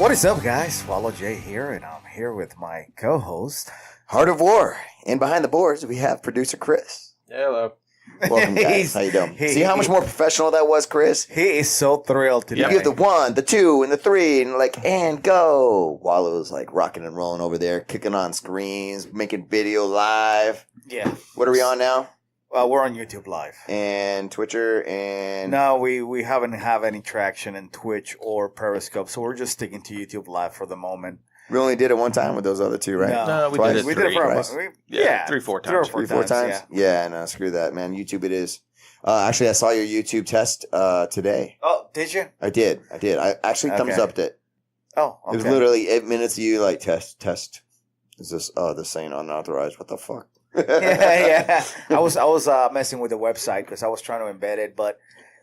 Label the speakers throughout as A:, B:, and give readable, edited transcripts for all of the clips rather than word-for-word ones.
A: What is up, guys? thje here, and I'm here with my co-host,
B: Heart of War. And behind the boards, we have producer Chris.
C: Hello.
B: Welcome, guys. How you doing? See how much more professional that was, Chris?
A: He is so thrilled today.
B: You give the 1, the 2, and the 3, and and go. While it was rocking and rolling over there, kicking on screens, making video live.
A: Yeah.
B: What are we on now?
A: We're on YouTube Live.
B: And Twitcher and...
A: No, we haven't have any traction in Twitch or Periscope, so we're just sticking to YouTube Live for the moment.
B: We only did it one time with those other two, right?
C: No, we
B: Twice?
C: did it
A: We
C: three.
A: did it for
B: Twice.
C: Three, 4 times.
B: Three, four times? Yeah, no, screw that, man. YouTube it is. Actually, I saw your YouTube test today.
A: Oh, did you?
B: I did. I actually thumbs upped it.
A: Oh, okay.
B: It was literally 8 minutes of you test. Is this this saying unauthorized? What the fuck?
A: yeah. I was messing with the website because I was trying to embed it, but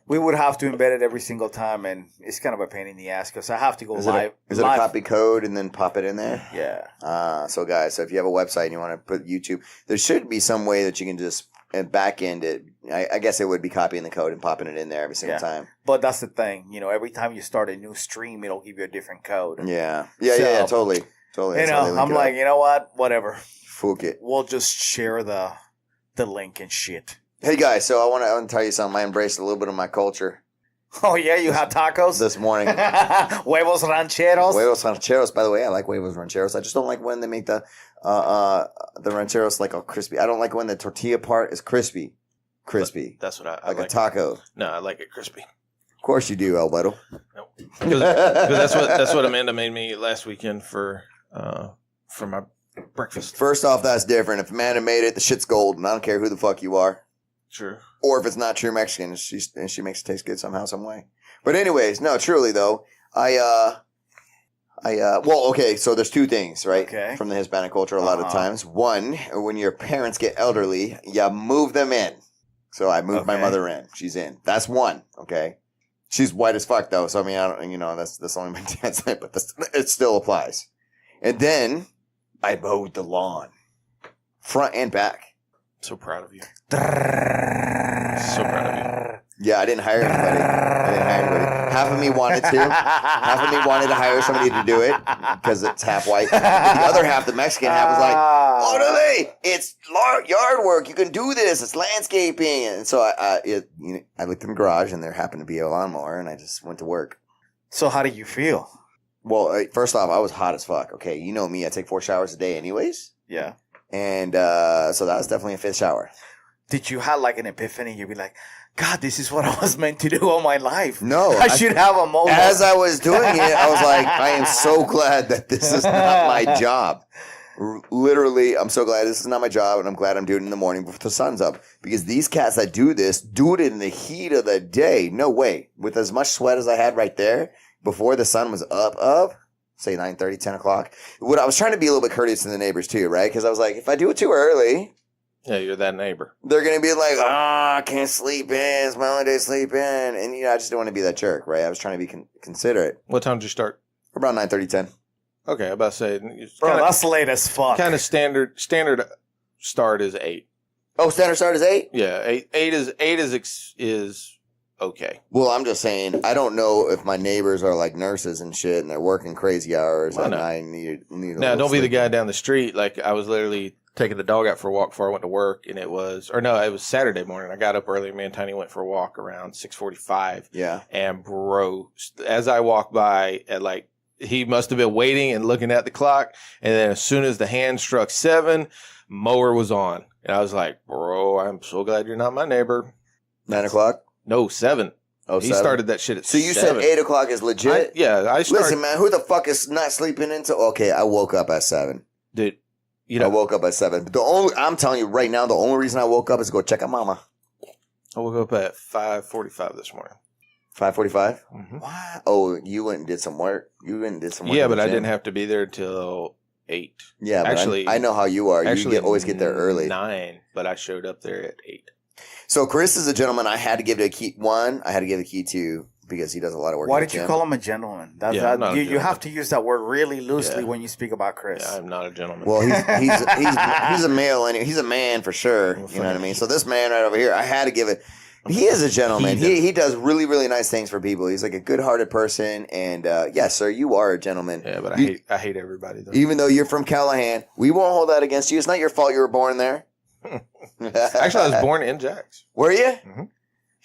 A: we would have to embed it every single time, and it's kind of a pain in the ass because I have to go live.
B: Is it a copy code and then pop it in there?
A: Yeah.
B: So guys, if you have a website and you want to put YouTube, there should be some way that you can just back end it. I guess it would be copying the code and popping it in there every single time.
A: But that's the thing, every time you start a new stream, it'll give you a different code.
B: Yeah, totally.
A: I'm like, you know what? Whatever.
B: Fuck it.
A: We'll just share the link and shit.
B: Hey guys, so I want to tell you something. I embraced a little bit of my culture.
A: Oh yeah, you had tacos
B: this morning.
A: Huevos rancheros.
B: Huevos rancheros. By the way, I like huevos rancheros. I just don't like when they make the rancheros all crispy. I don't like when the tortilla part is crispy.
C: That's what I
B: like
C: like.
B: A taco.
C: No, I like it crispy.
B: Of course you do, Alberto.
C: No, because that's what Amanda made me last weekend for my breakfast.
B: First off, that's different. If Amanda made it, the shit's golden. I don't care who the fuck you are.
C: True.
B: Or if it's not true Mexican, and she makes it taste good somehow, some way. But anyways, no, truly though, okay, so there's two things, right?
A: Okay.
B: From the Hispanic culture a lot of times. One, when your parents get elderly, you move them in. So I moved my mother in. She's in. That's one, okay? She's white as fuck though, so I mean, I don't, that's only my dad's name, but it still applies. And then I mowed the lawn. Front and back.
C: So proud of you. So proud of you.
B: Yeah, I didn't hire anybody. Half of me wanted to. Half of me wanted to hire somebody to do it because it's half white. But the other half, the Mexican half, was like, "Orale, it's yard work. You can do this. It's landscaping." And so I looked in the garage, and there happened to be a lawnmower, and I just went to work.
A: So how did you feel?
B: Well, first off, I was hot as fuck. Okay, you know me. I take 4 showers a day anyways.
A: Yeah.
B: And so that was definitely a 5th shower.
A: Did you have an epiphany? You'd be like, God, this is what I was meant to do all my life.
B: No.
A: I should have a mower.
B: As I was doing it, I was like, I am so glad that this is not my job. Literally, I'm so glad this is not my job, and I'm glad I'm doing it in the morning before the sun's up. Because these cats that do this, do it in the heat of the day. No way. With as much sweat as I had right there, before the sun was up, say 9:30, 10 o'clock. I was trying to be a little bit courteous to the neighbors too, right? Because I was like, if I do it too early...
C: Yeah, you're that neighbor.
B: They're going to be like, I can't sleep in. It's my only day sleep in. And, I just don't want to be that jerk, right? I was trying to be considerate.
C: What time did you start?
B: Around 9:30, 10.
C: Okay, I'm about to say.
A: Bro, that's late as fuck.
C: Kind of standard start is 8.
B: Oh, standard start is 8?
C: Yeah, 8 is okay.
B: Well, I'm just saying, I don't know if my neighbors are like nurses and shit, and they're working crazy hours, and I need
C: Now, don't be the guy down the street. I was literally taking the dog out for a walk before I went to work, and it was Saturday morning. I got up early. Me and Tiny went for a walk around 6:45.
B: Yeah.
C: And bro, as I walked by, he must have been waiting and looking at the clock, and then as soon as the hand struck 7, mower was on, and I was like, bro, I'm so glad you're not my neighbor.
B: 9 o'clock?
C: No, 7.
B: Oh,
C: he
B: 7?
C: started that shit at 7.
B: So you said 8 o'clock is legit?
C: Listen,
B: man, who the fuck is not sleeping until... Okay, I woke up at 7.
C: Dude,
B: I woke up at 7. But I'm telling you right now, the only reason I woke up is to go check on mama.
C: I woke up at 5:45 this morning.
B: 5:45?
C: Mm-hmm.
B: What? Oh, you went and did some work?
C: Yeah, but I didn't have to be there till 8.
B: Yeah, but actually, I know how you are. You always get there early.
C: 9, but I showed up there at 8.
B: So Chris is a gentleman. I had to give the key. One, I had to give the key to because he does a lot of work.
A: Why did you call him a gentleman? You have to use that word really loosely when you speak about Chris.
C: Yeah, I'm not a gentleman.
B: Well, he's a male, and he's a man for sure. You know what I mean? So this man right over here, I had to give it. He is a gentleman.
C: Heathen.
B: He does really, really nice things for people. He's like a good-hearted person, and yes, sir, you are a gentleman.
C: Yeah, but I hate everybody though.
B: Even though you're from Callahan, we won't hold that against you. It's not your fault you were born there.
C: Actually, I was born in Jax.
B: Were you?
C: Mm-hmm.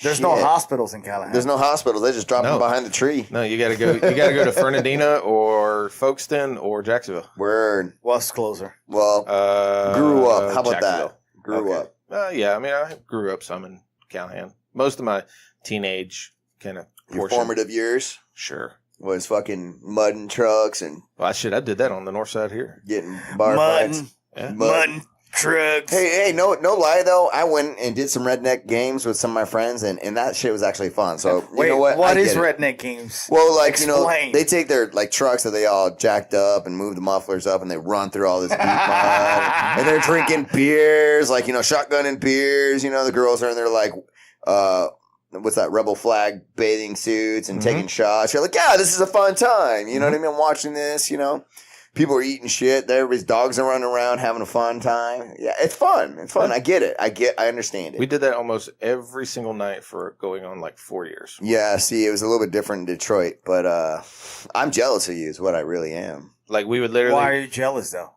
A: There's no hospitals in Callahan.
B: There's no hospitals. They just drop them behind the tree.
C: No, you got to go. You got to go to Fernandina or Folkestone or Jacksonville.
B: Word.
A: What's closer?
B: Well, grew up. How about
C: Jacksonville.
B: that? Grew up.
C: Yeah, I mean, I grew up some in Callahan. Most of my teenage kind of
B: Your formative years
C: Sure.
B: was fucking mudding trucks and
C: Well, I did that on the north side here.
B: getting bar fights.
C: Yeah.
A: Mud trucks.
B: Hey, no lie though. I went and did some redneck games with some of my friends, and that shit was actually fun. So
A: Wait,
B: you know what?
A: what
B: I
A: is
B: get it.
A: redneck games?
B: Well, like
A: Explain.
B: they take their like trucks that they all jacked up and move the mufflers up, and they run through all this deep mud, and they're drinking beers, like shotgunning beers. The girls are in their like what's that, rebel flag bathing suits and taking shots. You're like, yeah, this is a fun time. You know what I mean? I'm watching this. People are eating shit. Everybody's dogs are running around having a fun time. Yeah, it's fun. It's fun. I get it. I understand it.
C: We did that almost every single night for going on like 4 years.
B: Yeah, see, it was a little bit different in Detroit, but I'm jealous of you is what I really am.
C: Like we would literally.
A: Why are you jealous though?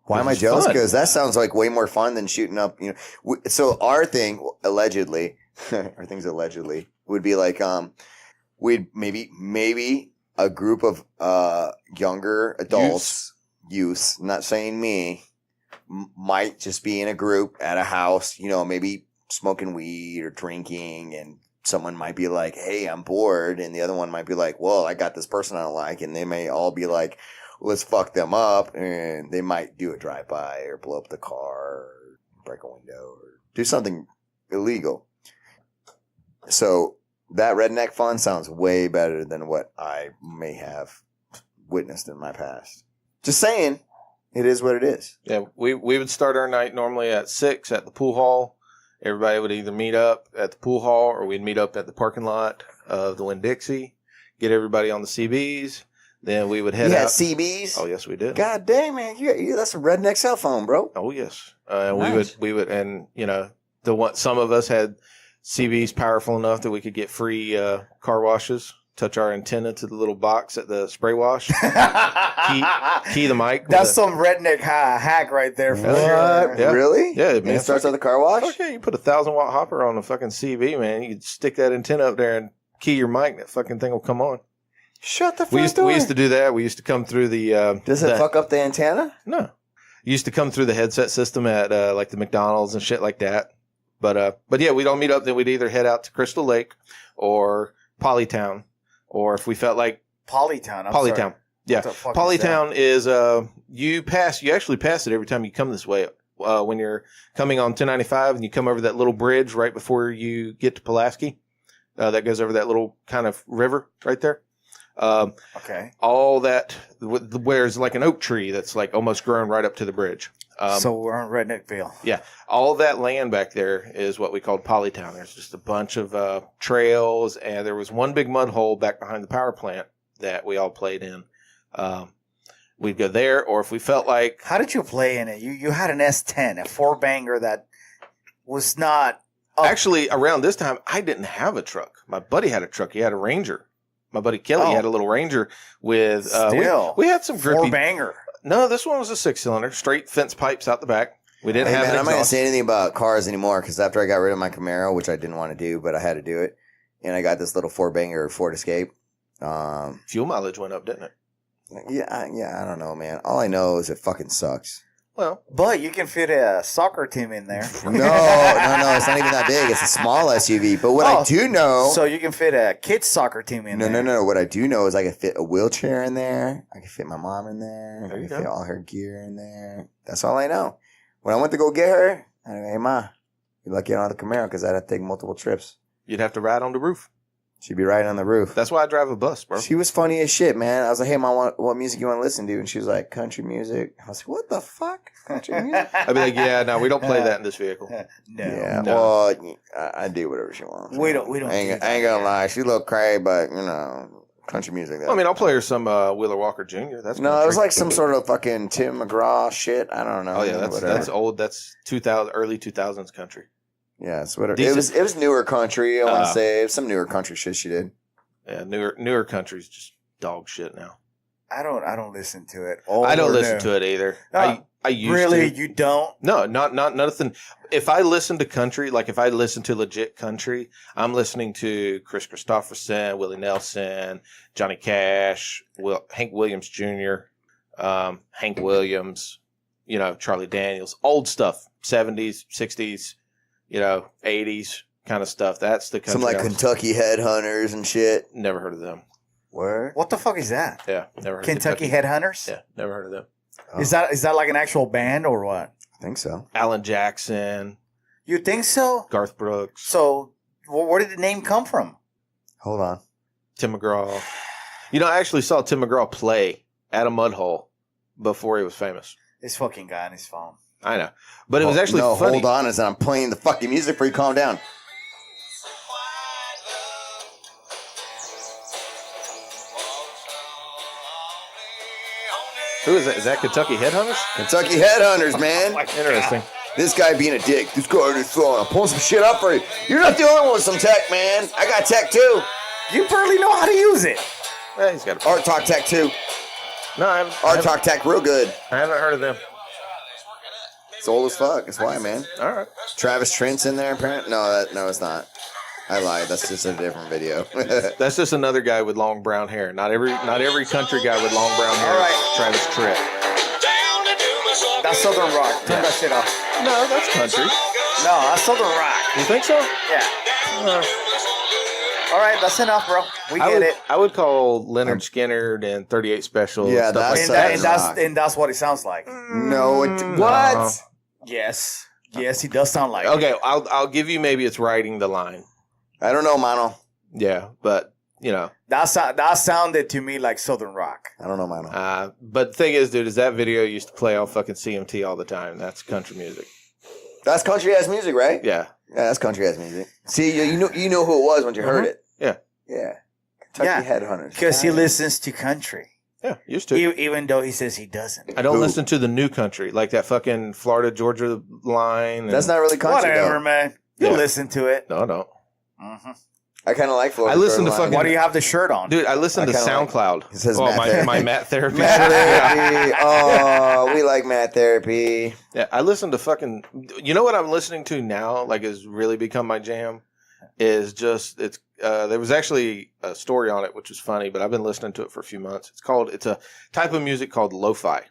B: Why am I
C: It's
B: jealous?
C: fun.
B: Because that sounds like way more fun than shooting up. So our thing allegedly, our things allegedly would be like we'd maybe a group of younger adults, youths, not saying me, might just be in a group at a house, maybe smoking weed or drinking, and someone might be like, hey, I'm bored, and the other one might be like, well, I got this person I don't like, and they may all be like, let's fuck them up, and they might do a drive-by or blow up the car or break a window or do something illegal. So that redneck fun sounds way better than what I may have witnessed in my past. Just saying, it is what it is.
C: Yeah, we would start our night normally at 6 at the pool hall. Everybody would either meet up at the pool hall or we'd meet up at the parking lot of the Winn-Dixie, get everybody on the CBs. Then we would head
B: You
C: out.
B: had CBs?
C: Oh, yes, we did.
B: God damn, man. That's a redneck cell phone, bro.
C: Oh, yes.
B: Nice.
C: We would, and some of us had CBs powerful enough that we could get free car washes. Touch our antenna to the little box at the spray wash. Key the mic.
A: That's some redneck hack right there. For
B: What?
A: sure.
C: Yeah.
B: Really?
C: Yeah,
B: And
C: man.
B: it starts at the car wash?
C: Fuck yeah, you put a 1,000-watt hopper on a fucking CB, man. You could stick that antenna up there and key your mic, and that fucking thing will come on.
B: Shut the fuck
C: We used to do that. We used to come through the.
B: Does it fuck up the antenna?
C: No, you used to come through the headset system at like the McDonald's and shit like that. But yeah, we'd all meet up. Then we'd either head out to Crystal Lake or Polytown, or if we felt like
A: Polytown.
C: Polytown. Yeah,
A: What the fuck
C: Polytown is you actually pass it every time you come this way. When you're coming on 1095 and you come over that little bridge right before you get to Pulaski, that goes over that little kind of river right there.
A: Okay.
C: All that where there's like an oak tree that's like almost grown right up to the bridge.
A: So we're on Redneckville.
C: Yeah, all that land back there is what we called Polytown. There's just a bunch of trails, and there was one big mud hole back behind the power plant that we all played in. We'd go there, or if we felt like...
A: How did you play in it? You had an S10, a four-banger that was not...
C: Actually, around this time, I didn't have a truck. My buddy had a truck. He had a Ranger. My buddy Kelly had a little Ranger with... we had some grippy...
A: Four-banger.
C: No, this one was a 6-cylinder, straight fence pipes out the back. We didn't have an
B: I'm not going to
C: exhaust.
B: say anything about cars anymore because after I got rid of my Camaro, which I didn't want to do, but I had to do it, and I got this little four-banger Ford Escape.
C: Fuel mileage went up, didn't it?
B: Yeah, I don't know, man. All I know is it fucking sucks.
C: Well,
A: But you can fit a soccer team in there.
B: No, it's not even that big. It's a small SUV. But what I do know...
A: So you can fit a kids soccer team in there.
B: No. What I do know is I can fit a wheelchair in there. I can fit my mom in there.
C: There
B: I
C: you
B: can
C: go.
B: fit all her gear in there. That's all I know. When I went to go get her, I go, hey, Ma, you're lucky I don't have the Camaro because I'd have to take multiple trips.
C: you'd have to ride on the roof.
B: She'd be riding on the roof.
C: That's why I drive a bus, bro.
B: She was funny as shit, man. I was like, hey, Mom, what music you want to listen to? And she was like, country music. I was like, what the fuck? Country music?
C: I'd be like, yeah, no, we don't play that in this vehicle.
A: No.
B: Yeah,
C: No.
B: well, I do whatever she wants.
A: We don't
B: I
A: do
B: ain't
A: that
B: gonna
A: here.
B: lie. She a little cray, but, country music.
C: I mean, I'll play her some Wheeler Walker Jr. That's
B: No, it
C: country.
B: was like some sort of fucking Tim McGraw shit. I don't know.
C: Oh yeah, that's
B: Whatever.
C: old. That's 2000, early 2000s country.
B: Yeah, it's whatever. It was newer country. I want to say it was some newer country shit she did.
C: Yeah, newer country's just dog shit now.
A: I don't listen to it.
C: I don't listen to it either. I used
A: really
C: to.
A: You don't?
C: No, not nothing. If I listen to country, like if I listen to legit country, I'm listening to Chris Christopherson, Willie Nelson, Johnny Cash, Hank Williams Jr., Hank Williams, Charlie Daniels, old stuff, 70s, 60s, 80s kind of stuff. That's the country.
B: Some like Kentucky Headhunters and shit.
C: Never heard of them.
B: Where?
A: What the fuck is that?
C: Yeah, never heard
A: Kentucky
C: of
A: Headhunters?
C: Yeah, never heard of them.
B: Oh.
A: Is that like an actual band or what?
B: I think so.
C: Alan Jackson.
A: You think so?
C: Garth Brooks.
A: So, where did the name come from?
B: Hold on.
C: Tim McGraw. I actually saw Tim McGraw play at a mud hole before he was famous.
A: This fucking guy on his phone.
C: I know. But it was actually funny.
B: Hold on as I'm playing the fucking music for you. Calm down.
C: Who is that? Is that Kentucky Headhunters?
B: Kentucky Headhunters, man.
C: Interesting.
B: This guy being a dick. This guy on his phone. I'm pulling some shit up for you. You're not the only one with some tech, man. I got tech too.
A: You barely know how to use it.
C: Yeah, he's got
B: Art Talk Tech too.
C: No,
B: Art Talk Tech real good.
C: I haven't heard of them.
B: It's old as fuck. That's why, man.
C: All right.
B: Travis Trent's in there, apparently. No, it's not. I lied. That's just a different video.
C: That's just another guy with long brown hair. Not every country guy with long brown hair.
A: All right.
C: Travis Tritt.
A: That's Southern Rock. Turn that shit off.
C: No, that's country.
A: No, that's Southern Rock.
C: You think so?
A: Yeah. All right, that's enough, bro. We get it.
C: I would call Leonard Skinner and 38 Special.
B: Yeah,
C: stuff
B: that's
C: like that.
A: And that's what it sounds like.
B: No, what?
A: Yes, he does sound like.
C: Okay,
A: it.
C: I'll give you maybe it's writing the line.
B: I don't know, Mano.
C: Yeah, but
A: that sounded to me like Southern Rock.
B: I don't know, Mano.
C: But the thing is, dude, is that video used to play on fucking CMT all the time. That's country music.
B: That's country ass music, right?
C: Yeah.
B: Yeah, that's country ass music. See, you know who it was when you heard it.
C: Yeah.
B: Yeah. Kentucky Headhunters.
A: Because he listens to country.
C: Yeah, used to.
A: Even though he says he doesn't.
C: I don't listen to the new country, like that fucking Florida Georgia line.
B: That's not really country.
A: Whatever,
B: though.
A: man. You listen to it.
C: No, I don't.
A: Mm-hmm.
B: I kind of like Florida.
C: I listen to
B: Georgia line.
A: Why do you have the shirt on?
C: Dude, I listen to SoundCloud.
B: It says
C: my Matt Therapy.
B: Matt Therapy. Oh, we like Matt Therapy.
C: Yeah, I listen to fucking. You know what I'm listening to now? Like, has really become my jam. Is just it's. There was actually a story on it, which was funny, but I've been listening to it for a few months. It's a type of music called lo-fi.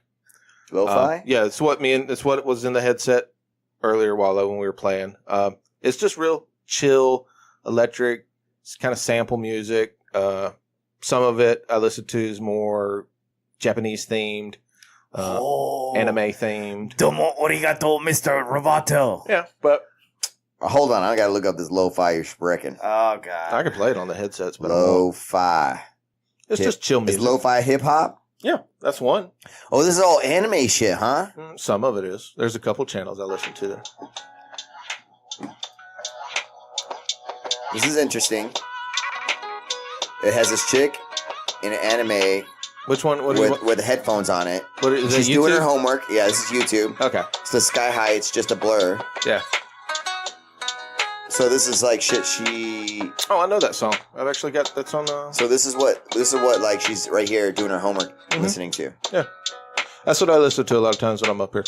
B: Lo-fi.
C: Yeah, it's what was in the headset earlier when we were playing. It's just real chill, electric. It's kind of sample music. Some of it I listen to is more Japanese themed, anime themed.
A: Domo arigato, Mr. Roboto.
C: Yeah, but
B: Hold on, I gotta look up this lo-fi you're sprechen.
A: Oh god,
C: I can play it on the headsets. But
B: Lo-fi.
C: it's just chill music.
B: Is lo-fi hip hop?
C: Yeah, that's one.
B: Oh, this is all anime shit, huh?
C: Some of it is. There's a couple channels I listen to.
B: This is interesting. It has this chick in an anime
C: Which one?
B: with headphones on it.
C: What is
B: She's
C: it?
B: doing her
C: YouTube?
B: homework. Yeah, this is YouTube.
C: Okay.
B: It's the sky high. It's just a blur.
C: Yeah.
B: So this is like shit. She.
C: Oh, I know that song. I've actually got that's on the.
B: So this is what like she's right here doing her homework, listening to.
C: Yeah. That's what I listen to a lot of times when I'm up here,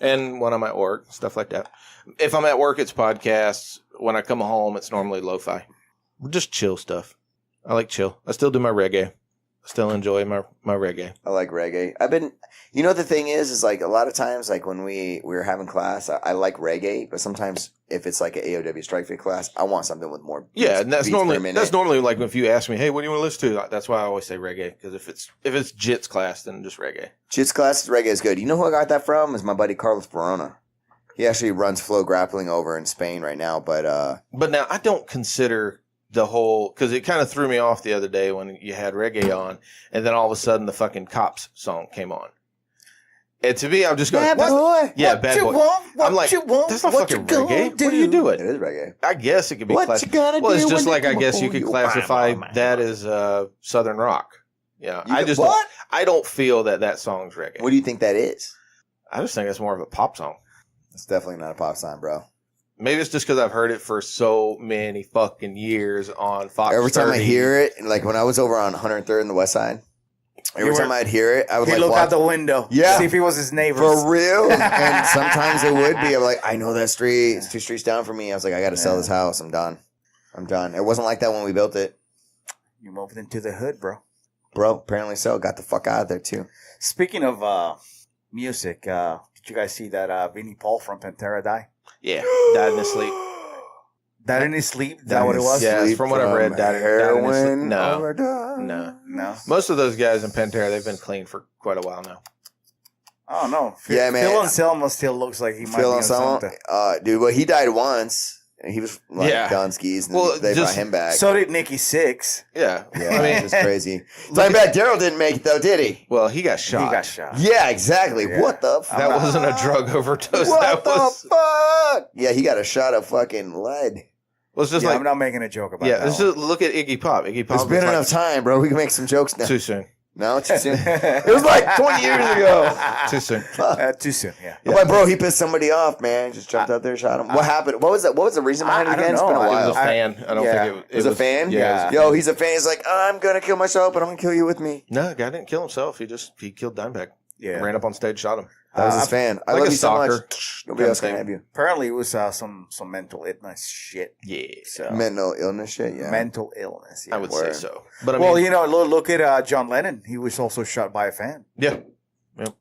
C: and when I'm at work, stuff like that. If I'm at work, it's podcasts. When I come home, it's normally lo-fi. Just chill stuff. I like chill. I still do my reggae. I still enjoy my reggae.
B: I like reggae. The thing is like a lot of times, like when we were having class, I like reggae, but sometimes if it's like an AOW Strike Fit class, I want something with more.
C: Yeah, and
B: beats per minute.
C: that's normally like if you ask me, hey, what do you want to listen to? That's why I always say reggae, because if it's JITS class, then just reggae.
B: JITS class reggae is good. You know who I got that from? Is my buddy Carlos Verona. He actually runs Flow Grappling over in Spain right now, but
C: now I don't consider the whole, because it kind of threw me off the other day when you had reggae on, and then all of a sudden the fucking Cops song came on. And to me, I'm just going,
B: Bad
C: what?
B: Boy.
C: Yeah,
A: What
C: Bad
A: you
C: Boy.
A: want? What
C: I'm like,
A: you want?
C: that's not
A: What
C: fucking
A: you gonna
C: reggae.
A: do?
C: What are you doing?
B: It is reggae.
C: I guess it could be
B: What
C: classified.
B: you gonna
C: Well, it's
B: do
C: just
B: when
C: like
B: they
C: I
B: come
C: guess you
B: for
C: could
B: you?
C: classify
A: Bam, bam,
C: that
A: bam.
C: as Southern rock. Yeah,
B: You
C: I
B: could-
C: just
B: what?
C: I don't feel that song's reggae.
B: What do you think that is?
C: I just think it's more of a pop song.
B: It's definitely not a pop song, bro.
C: Maybe it's just because I've heard it for so many fucking years on Fox.
B: Every time I
C: 30.
B: hear it, like when I was over on 103rd in the West Side, every time I'd hear it, I would
A: He'd
B: like
A: look
B: watch
A: out the window.
B: Yeah.
A: See if he was his neighbor.
B: for real. And sometimes it would be. I'm like, I know that street. It's 2 streets down from me. I was like, I got to sell this house. I'm done. It wasn't like that when we built it.
A: You moved into the hood, bro.
B: Bro, apparently so. Got the fuck out of there, too.
A: Speaking of music, did you guys see that Vinnie Paul from Pantera die?
C: Yeah, died in his sleep.
A: Died in his sleep? Is that what it was?
C: Yeah, from what I've read, died in his sleep.
B: heroin
C: No.
B: overdose.
C: No. Most of those guys in Pantera, they've been clean for quite a while now.
A: Oh, no.
B: Yeah, man.
A: Phil Anselmo still looks like he might be
B: Phil
A: on
B: Anselmo,
A: something.
B: dude, well, he died once. And he was like done skis, and they brought him back.
A: So did Nikki Sixx.
C: Yeah.
B: Yeah, I mean, it was crazy. Dimebag Daryl didn't make it though, did he?
C: Well, he got shot.
A: He got shot.
B: Yeah, exactly.
A: Yeah.
B: What the fuck?
C: That wasn't a drug overdose.
B: What
C: That
B: the
C: was.
B: fuck? Yeah, he got a shot of fucking lead.
C: Well, it's just
A: Yeah,
C: like
A: I'm not making a joke about
C: yeah.
A: that.
C: Let's just look at Iggy Pop. Iggy Pop.
B: It's been enough time, bro. We can make some jokes now.
C: Too soon.
B: No, too soon. It was like 20 years ago.
C: Too soon.
A: Too soon, yeah.
B: I'm like, bro, he pissed somebody off, man. Just jumped out there and shot him. What happened? What was that? What was the reason behind it
A: I don't
B: again? It's been
A: know.
B: a
C: He
B: while.
C: was a fan. I don't
A: yeah.
C: think
B: He was a fan?
C: Yeah.
B: Yo, he's a fan. He's like, I'm going to kill myself, but I'm going to kill you with me.
C: No, the guy didn't kill himself. He killed Dimebag.
A: Yeah.
C: Ran up on stage, shot him.
B: That was his fan. I
C: like
B: love
C: a
B: you so
C: stalker.
B: much. Nobody else can have you.
A: Apparently, it was some mental illness shit.
C: Yeah,
A: So
B: Mental illness shit, yeah.
A: mental illness. Yeah.
C: I would
B: Word.
C: say so. But I mean,
A: Well, you know, look at John Lennon. He was also shot by a fan.
C: yeah.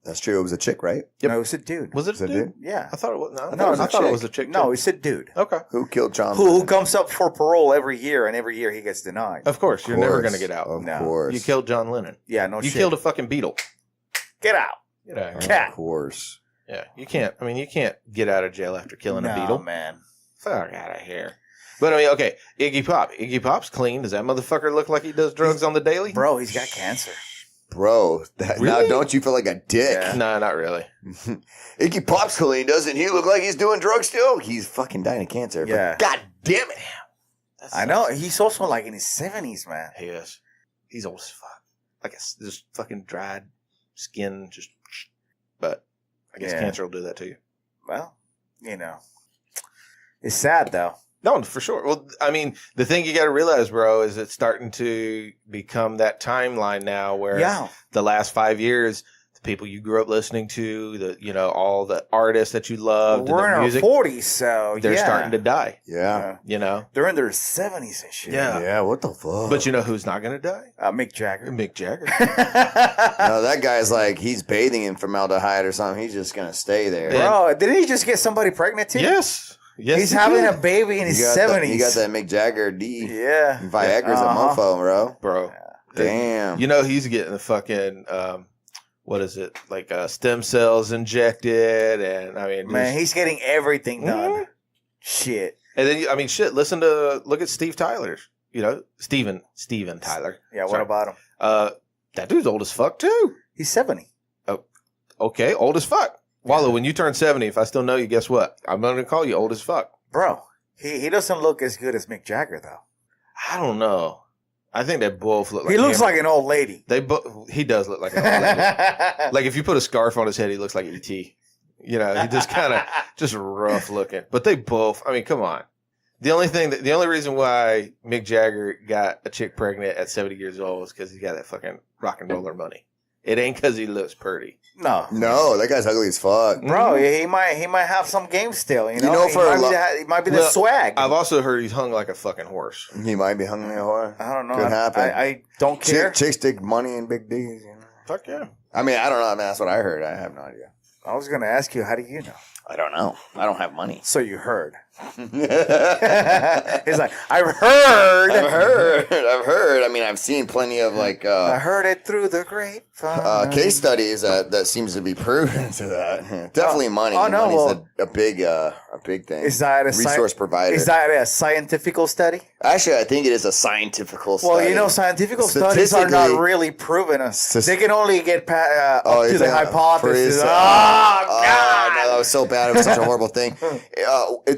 B: That's true. It was a chick, right?
C: Yep.
A: No, it was a dude.
C: Was it
B: Was
C: a
B: it
C: dude?
A: Yeah.
C: I thought it was. No,
B: thought it was a
C: I thought it
B: chick.
C: was a chick.
A: No,
C: too.
A: it's a dude.
C: Okay.
B: Who killed John?
A: Who comes up for parole every year, and every year he gets denied.
C: Of course, you're never going to get out.
B: Of
A: No.
B: course.
C: You killed John Lennon.
A: Yeah, no
C: You
A: shit.
C: killed a fucking beetle.
A: Get out.
C: Get out of here.
A: cat.
B: Of course.
C: Yeah, you can't. I mean, you can't get out of jail after killing a
A: No,
C: beetle.
A: man.
C: Fuck out of here. But I mean, okay, Iggy Pop. Iggy Pop's clean. Does that motherfucker look like he does drugs on the daily?
A: Bro, he's got cancer.
B: Bro, now
C: Really?
B: don't you feel like a dick?
A: Yeah.
C: No, not really.
B: Iggy Pop's clean, doesn't he look like he's doing drugs still? He's fucking dying of cancer. but
A: Yeah.
B: God damn it.
A: I know. He's also like in his 70s, man.
C: He is. He's old as fuck. Like just fucking dried skin. Just. But I guess
A: Yeah.
C: cancer will do that to you.
A: Well, you know. It's sad, though.
C: No, for sure. Well, I mean, the thing you got to realize, bro, is it's starting to become that timeline now where
A: Yeah.
C: the last 5 years, the people you grew up listening to, all the artists that you loved,
A: We're
C: and
A: in
C: the
A: our
C: music,
A: 40s, so
C: they're
A: yeah.
C: starting to die.
B: Yeah.
A: They're in their 70s and shit.
C: Yeah.
B: Yeah, what the fuck?
C: But you know who's not going to die?
A: Mick Jagger.
C: Mick Jagger.
B: No, that guy's like, he's bathing in formaldehyde or something. He's just going to stay there.
C: Yeah.
A: Bro, didn't he just get somebody pregnant too?
C: Yes. Yes.
A: He's
C: he
A: having
C: did.
A: a baby in his 70s.
B: You got that Mick Jagger D.
A: Yeah.
B: Viagra's a mofo, bro.
C: Bro.
B: Damn.
C: You know he's getting the fucking what is it? Like stem cells injected, and I mean,
A: Man, he's getting everything done.
C: Mhm.
A: Shit.
C: and then I mean, shit. Look at Steve Tyler. You know, Steven Tyler.
A: Yeah, what
C: Sorry.
A: about him?
C: That dude's old as fuck too.
A: He's 70.
C: Okay, old as fuck. Wallow, when you turn 70, if I still know you, guess what? I'm gonna call you old as fuck.
A: Bro, he doesn't look as good as Mick Jagger, though.
C: I don't know. I think they both look like
A: He looks
C: him.
A: like an old lady.
C: He does look like an old lady. Like if you put a scarf on his head, he looks like E.T. You know, he just kind of just rough looking. But they both. I mean, come on. The only reason why Mick Jagger got a chick pregnant at 70 years old is because he got that fucking rock and roller money. It ain't because he looks pretty.
A: No.
B: No, that guy's ugly as fuck.
A: Bro, he might have some game still, you know?
B: know,
A: He
B: for a
A: might might be the
C: Well,
A: swag.
C: I've also heard he's hung like a fucking horse.
B: He might be hungry a whore.
A: I don't know.
B: Could happen.
A: I don't care.
B: Chicks take money in big D's, you know?
C: Fuck yeah.
B: I mean, I don't know. I mean, that's what I heard. I have no idea.
A: I was going to ask you, how do you know?
B: I don't know. I don't have money.
A: So you heard.
B: I've
A: He's like, I've heard.
B: I've heard. I mean, I've seen plenty of like
A: I heard it through the grapevine.
B: case studies that seems to be proven to that. Definitely money.
A: oh, no,
B: Money's
A: well,
B: a big thing.
A: Is that a
B: resource provider?
A: Is that a scientific study?
B: Actually, I think it is a scientific study.
A: Well, you know, scientific studies are not really proven. They can only get up to the hypothesis. Oh, God.
B: No, that was so bad. It was such a horrible thing.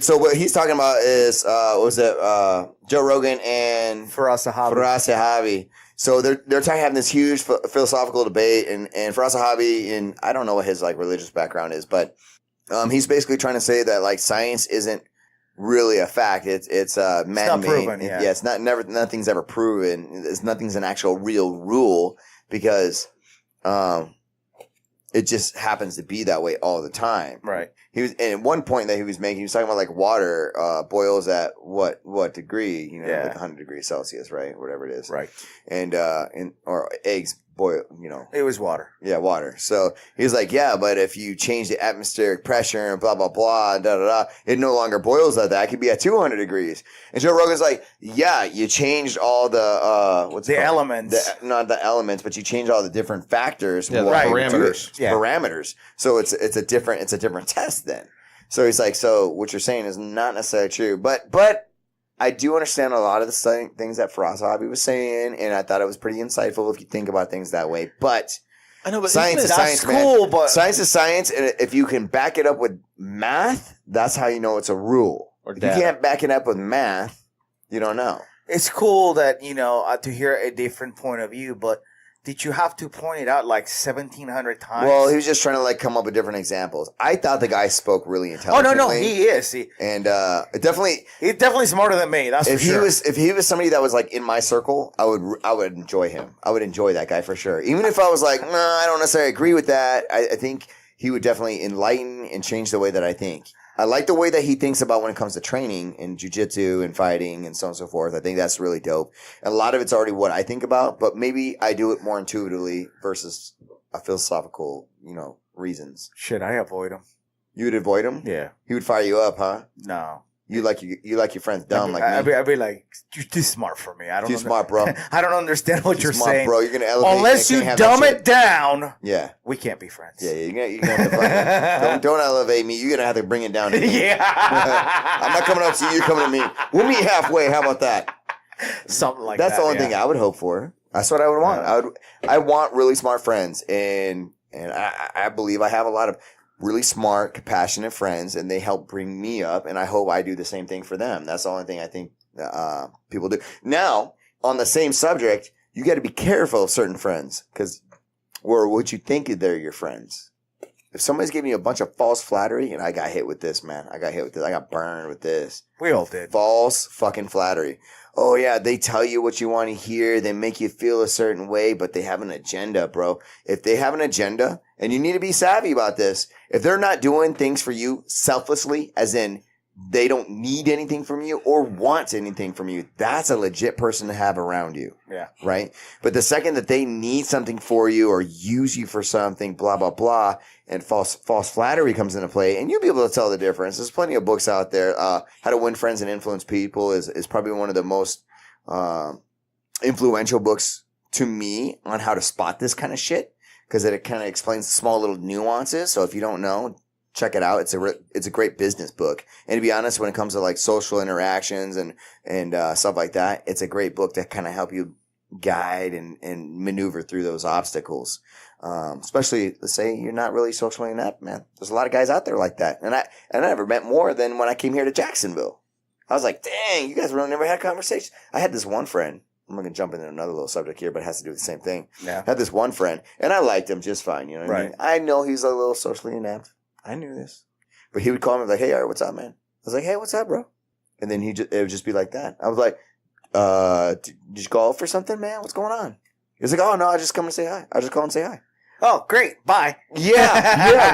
B: So what he's talking about is, Joe Rogan and
A: Firas Zahabi.
B: Firas Zahabi. So they're having this huge philosophical debate, and Firas Zahabi, and I don't know what his like religious background is, but he's basically trying to say that like science isn't really a fact. It's man-made.
A: not proven, yeah.
B: It's not never. Nothing's ever proven. Nothing's an actual real rule because it just happens to be that way all the time.
A: Right.
B: He was, and at one point that he was talking about like water boils at what degree? You know, like 100 degrees Celsius, right? Whatever it is.
A: Right.
B: And or eggs boil, you know.
A: It was water.
B: Yeah, water. So he was like, yeah, but if you change the atmospheric pressure and blah, blah, blah, da, da, da, it no longer boils at that. It could be at 200 degrees. And Joe Rogan's like, yeah, you changed all the,
A: the elements.
B: Not the elements, but you changed all the different factors.
C: Yeah, the parameters.
A: Yeah.
B: Parameters. So it's a different test then. So he's like, so what you're saying is not necessarily true. But I do understand a lot of the things that Faraz Hobby was saying, and I thought it was pretty insightful if you think about things that way. But
C: I know, but
B: science is
A: that's
B: science,
A: cool,
B: man.
A: but
B: Science is science, and if you can back it up with math, that's how you know it's a rule.
C: Or
B: If you can't back it up with math, you don't know.
A: it's cool that, to hear a different point of view, but did you have to point it out like 1,700 times?
B: Well, he was just trying to like come up with different examples. I thought the guy spoke really
A: Oh,
B: intelligently.
A: no, he is.
B: And it definitely,
A: He's definitely smarter than me, that's for sure.
B: if he was somebody that was like in my circle, I would enjoy him. I would enjoy that guy for sure. Even if I was like, nah, I don't necessarily agree with that. I think he would definitely enlighten and change the way that I think. I like the way that he thinks about when it comes to training and jiu-jitsu and fighting and so on and so forth. I think that's really dope. And a lot of it's already what I think about, but maybe I do it more intuitively versus a philosophical, reasons.
A: Shit, I avoid him.
B: You would avoid him?
A: Yeah.
B: He would fire you up, huh?
A: No.
B: You like your friends dumb like me.
A: I'd be like, you're too smart for me. I don't
B: Too smart, bro.
A: I don't understand what you're
B: Smart,
A: saying.
B: bro. You're gonna elevate.
A: Unless you
B: can't have
A: dumb
B: that
A: it down,
B: Yeah.
A: we can't be friends.
B: Yeah, you're gonna have to fucking, don't elevate me. You're gonna have to bring it down to me.
A: Yeah.
B: I'm not coming up to you. You're coming to me. We'll meet halfway. How about that?
A: Something like that.
B: That's the only thing I would hope for. That's what I would want.
A: Yeah.
B: I want really smart friends, and I believe I have a lot of really smart, compassionate friends, and they help bring me up, and I hope I do the same thing for them. That's the only thing I think people do. Now, on the same subject, you got to be careful of certain friends, or what you think they're your friends. If somebody's giving you a bunch of false flattery, and I got hit with this, man. I got burned with this.
A: We all did.
B: False fucking flattery. Oh, yeah, they tell you what you want to hear. They make you feel a certain way, but they have an agenda, bro. If they have an agenda, and you need to be savvy about this, if they're not doing things for you selflessly, as in they don't need anything from you or want anything from you, that's a legit person to have around you.
A: Yeah.
B: Right? But the second that they need something for you or use you for something, blah, blah, blah, and false flattery comes into play, and you'll be able to tell the difference. There's plenty of books out there. How to Win Friends and Influence People is probably one of the most influential books to me on how to spot this kind of shit, because it kind of explains small little nuances. So if you don't know, check it out. It's a great business book. And to be honest, when it comes to like social interactions and stuff like that, it's a great book to kind of help you guide and maneuver through those obstacles. Especially, let's say you're not really socially inept, man. There's a lot of guys out there like that. And I never met more than when I came here to Jacksonville. I was like, dang, you guys really never had conversations. I had this one friend. I'm going to jump into another little subject here, but it has to do with the same thing.
A: Yeah.
B: I had this one friend, and I liked him just fine. You know what I mean?
A: Right.
B: I know he's a little socially inept. I knew this. But he would call me like, hey, Art, what's up, man? I was like, hey, what's up, bro? And then it would just be like that. I was like, did you call for something, man? What's going on? He was like, oh, no, I just come to say hi. I just call and say hi.
A: Oh, great. Bye.
B: Yeah,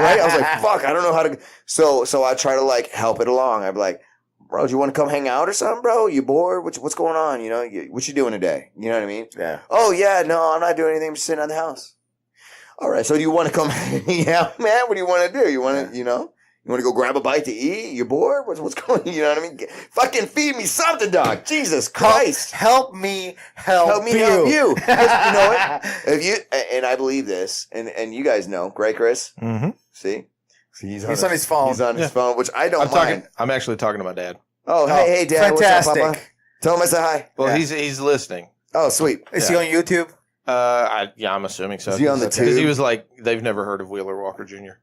B: right? I was like, fuck, I don't know how to. So I try to like help it along. I'd be like, bro, do you want to come hang out or something, bro? You bored? What's going on? You know, what you doing today? You know what I mean?
A: Yeah.
B: Oh, yeah, no, I'm not doing anything. I'm just sitting at the house. All right, so do you want to come hang out, man? What do you want to do? You want to, you want to go grab a bite to eat? You bored? What's going on? You know what I mean? Fucking feed me something, dog. Jesus Christ.
A: Help me help you.
B: Help you. 'Cause you know what? If you, and I believe this, and you guys know, right, Chris?
C: Mm-hmm.
B: See,
A: He's on his phone.
B: He's on his phone, which I don't
C: I'm
B: mind.
C: I'm actually talking to my dad.
B: Oh, hey, Dad.
A: Fantastic.
B: What's up, Papa? Tell him I said hi.
C: Well,
A: Yeah.
C: he's listening.
B: Oh, sweet.
A: Is he on YouTube?
C: I'm assuming so.
B: Is he on the
C: Because he
B: tube?
C: was like, they've never heard of Wheeler Walker Jr.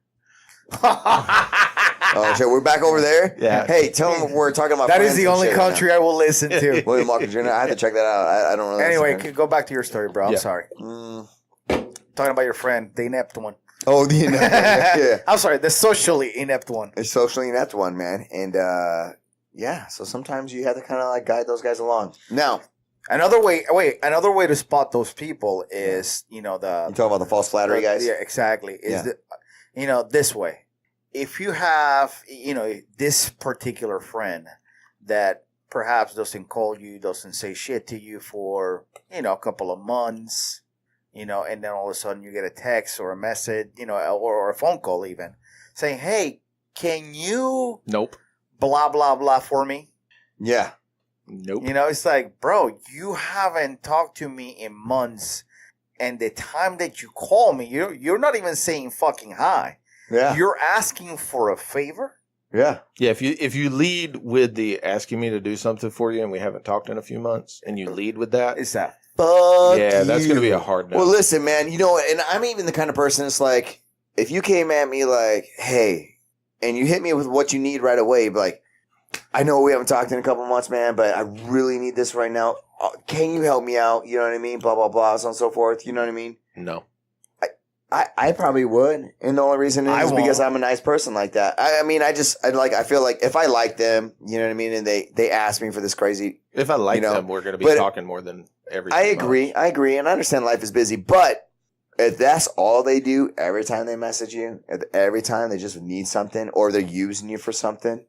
B: Oh, shit. We're back over there?
C: Yeah.
B: Hey, tell him we're talking about
A: That is
B: friends
A: the
B: and
A: only
B: shit right
A: country I will listen
B: now.
A: to.
B: William Walker Jr. I have to check that out. I don't know.
A: Anyway, go back to your story, bro. I'm
C: Yeah.
A: sorry.
B: Mm.
A: Talking about your friend, the inept one.
B: Oh, yeah.
A: I'm sorry, the socially inept one.
B: It's socially inept one, man. And yeah, so sometimes you have to kind of like guide those guys along. Now,
A: Another way to spot those people is,
B: you talk about the false flattery guys?
A: Yeah, exactly. This way. If you have, this particular friend that perhaps doesn't call you, doesn't say shit to you for, a couple of months, and then all of a sudden you get a text or a message, or a phone call even, saying, hey, can you
C: Nope.
A: blah, blah, blah for me?
B: Yeah.
C: Nope.
A: It's like, bro, you haven't talked to me in months, and the time that you call me, you're not even saying fucking hi.
B: Yeah.
A: You're asking for a favor?
B: Yeah.
C: Yeah, if you lead with the asking me to do something for you and we haven't talked in a few months and you lead with that,
A: It's that.
B: Fuck
C: yeah, that's
B: you.
C: going to be a hard no.
B: Well, listen, man, and I'm even the kind of person that's like, if you came at me like, hey, and you hit me with what you need right away, like, I know we haven't talked in a couple months, man, but I really need this right now. Can you help me out? You know what I mean? Blah, blah, blah, so on and so forth. You know what I mean?
C: No.
B: I probably would. And the only reason is because I'm a nice person like that. I feel like if I like them, you know what I mean? And they ask me for this crazy.
C: If I like them, we're going to be talking more than every
B: I agree. And I understand life is busy, but if that's all they do every time they message you, every time they just need something or they're using you for something,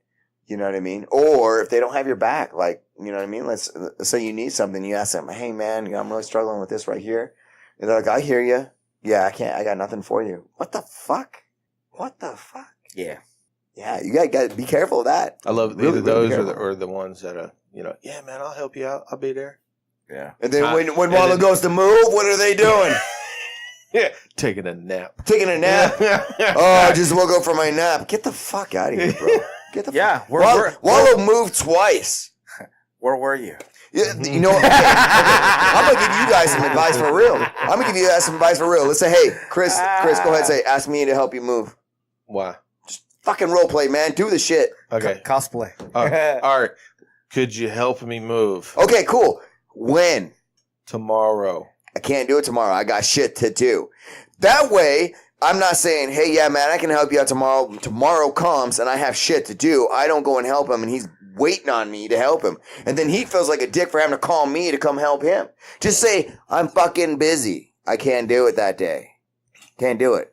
B: you know what I mean? Or if they don't have your back, like, you know what I mean? Let's say you need something. You ask them, hey, man, I'm really struggling with this right here. And they're like, I hear you. Yeah, I got nothing for you. What the fuck?
A: Yeah.
B: Yeah, you got to be careful of that.
C: I love
B: Really,
C: either those
B: really
C: or the ones that yeah, man, I'll help you out. I'll be there.
A: Yeah.
B: And then when Waldo goes to move, what are they doing?
C: Yeah, taking a nap.
B: Taking a nap? Oh, I just woke up from my nap. Get the fuck out of here, bro. Get the
A: Yeah.
B: Waldo moved twice.
A: Where were you?
B: Yeah, you know what? Okay. I'm going to give you guys some advice for real. I'm going to give you guys some advice for real. Let's say, hey, Chris, go ahead and say, ask me to help you move.
C: Why?
B: Fucking role play, man. Do the shit.
C: Okay.
A: Cosplay.
C: All right. Could you help me move?
B: Okay, cool. When?
C: Tomorrow.
B: I can't do it tomorrow. I got shit to do. That way, I'm not saying, hey, yeah, man, I can help you out tomorrow. Tomorrow comes and I have shit to do. I don't go and help him and he's waiting on me to help him. And then he feels like a dick for having to call me to come help him. Just say, I'm fucking busy. I can't do it that day. Can't do it.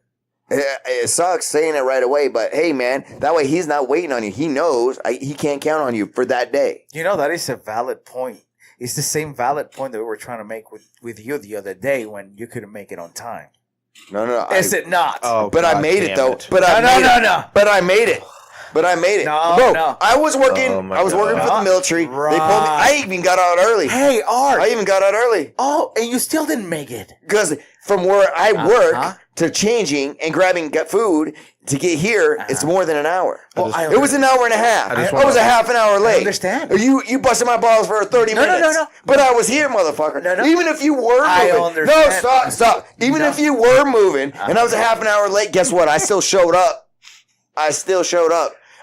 B: It sucks saying it right away, but hey, man, that way he's not waiting on you. He knows he can't count on you for that day.
A: That is a valid point. It's the same valid point that we were trying to make with you the other day when you couldn't make it on time.
B: No.
A: Is it not?
C: Oh,
B: but I made it though. But I made it.
A: No.
B: I was working.
C: Oh, my
B: I was working
C: God.
B: for the military.
A: Right.
B: They pulled me. I even got out early.
A: Hey, Art.
B: I even got out early
A: Oh, and you still didn't make it.
B: because from where I work to changing and grabbing food to get here, it's more than an hour. It was an hour and a half. I was a half an hour late.
A: I understand.
B: You busted my balls for 30 minutes.
A: No.
B: But I was here, motherfucker.
A: No.
B: Even if you were moving.
A: understand.
B: No, stop. Even if you were moving and I was a half an hour late, guess what? I still showed up.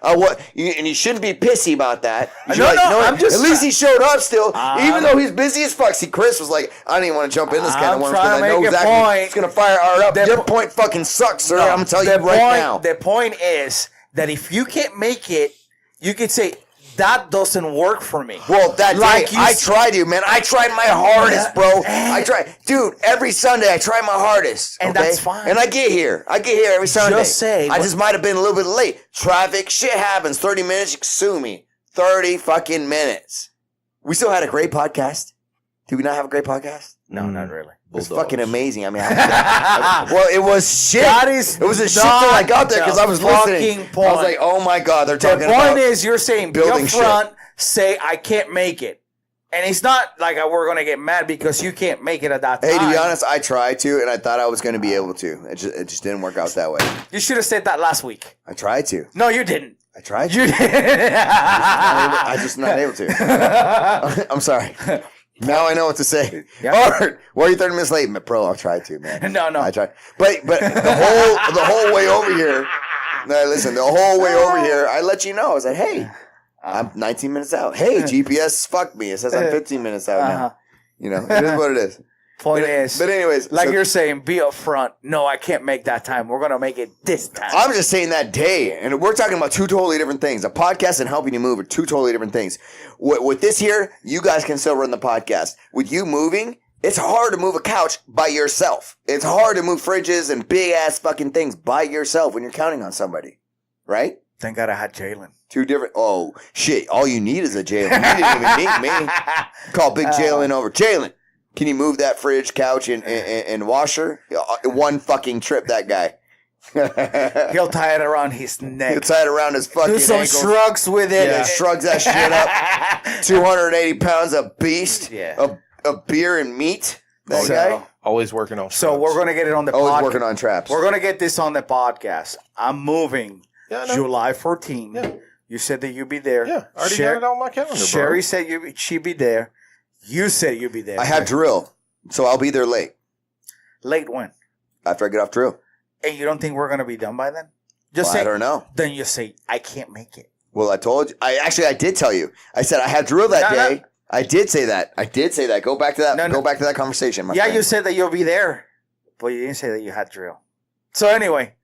B: And you shouldn't be pissy about that.
A: I'm just
B: at least he showed up still, even though he's busy as fuck. See, Chris was like, I didn't want to jump in this kind of worms because I know exactly it's going to fire Art up. Your point fucking sucks, sir. I'm going to tell you right now.
A: The point is that if you can't make it, you could say, that doesn't work for me.
B: Well, I tried you, man. I tried my hardest, bro. I tried. Dude, every Sunday I try my hardest.
A: And that's fine.
B: And I get here every Sunday.
A: Just say.
B: I just might have been a little bit late. Traffic, shit happens. 30 minutes, you can sue me. 30 fucking minutes. We still had a great podcast. Did we not have a great podcast?
A: No, not really.
B: It was fucking amazing. I mean, well, it was shit. It was a shit till I got there because I was listening. I was like, oh my God, they're talking about.
A: The point is, you're saying, be upfront, say, I can't make it. And it's not like we're going to get mad because you can't make it at that time.
B: Hey, to be honest, I tried to, and I thought I was going to be able to. It just didn't work out that way.
A: You should have said that last week.
B: I tried to.
A: No, you didn't.
B: I tried to.
A: You didn't.
B: I'm just not able to. I'm sorry. Now I know what to say.
A: Yeah.
B: Art, why are you 30 minutes late? Bro, I tried to, man.
A: No.
B: I tried. But the whole way over here, no, listen, the whole way over here, I let you know. I was like, hey, I'm 19 minutes out. Hey, GPS fucked me. It says I'm 15 minutes out now. You know, it is what it is.
A: Point is,
B: but anyways,
A: like
B: so-
A: you're saying, be upfront. No, I can't make that time. We're gonna make it this time.
B: I'm just saying that day, and we're talking about two totally different things. A podcast and helping you move are two totally different things. With this here, you guys can still run the podcast. With you moving, it's hard to move a couch by yourself. It's hard to move fridges and big ass fucking things by yourself when you're counting on somebody, right?
A: Thank God I had Jalen.
B: Two different. Oh shit! All you need is a Jalen. You didn't even need me. Call Big Jalen over. Jalen, can you move that fridge, couch, and washer? One fucking trip, that guy.
A: He'll tie it around his neck.
B: He'll tie it around his fucking
A: Do some
B: ankles.
A: shrugs with it.
B: Yeah, shrugs that shit up. 280 pounds of beast.
A: Yeah.
B: Of beer and meat. That
A: So-
B: guy.
C: Always working on.
A: So we're gonna get it on the
B: Always
A: podcast.
B: working on traps.
A: We're gonna get this on the podcast. I'm moving
C: Yeah, I know.
A: July 14.
C: Yeah.
A: You said that you'd be there.
C: Yeah, I already got it on my calendar, bro.
A: Sherry said she'd be there. You said you'd be there.
B: I have drill, so I'll be there late
A: Late when?
B: after I get off drill.
A: And you don't think we're gonna be done by then? Just
B: Well,
A: say.
B: I don't know.
A: Then you say I can't make it.
B: Well, I told you. I did tell you. I said I had drill that
A: No,
B: day.
A: no.
B: I did say that. Go back to that.
A: No, no.
B: Go back to that conversation. My
A: Yeah,
B: friend.
A: you said that you'll be there, but you didn't say that you had drill. So anyway,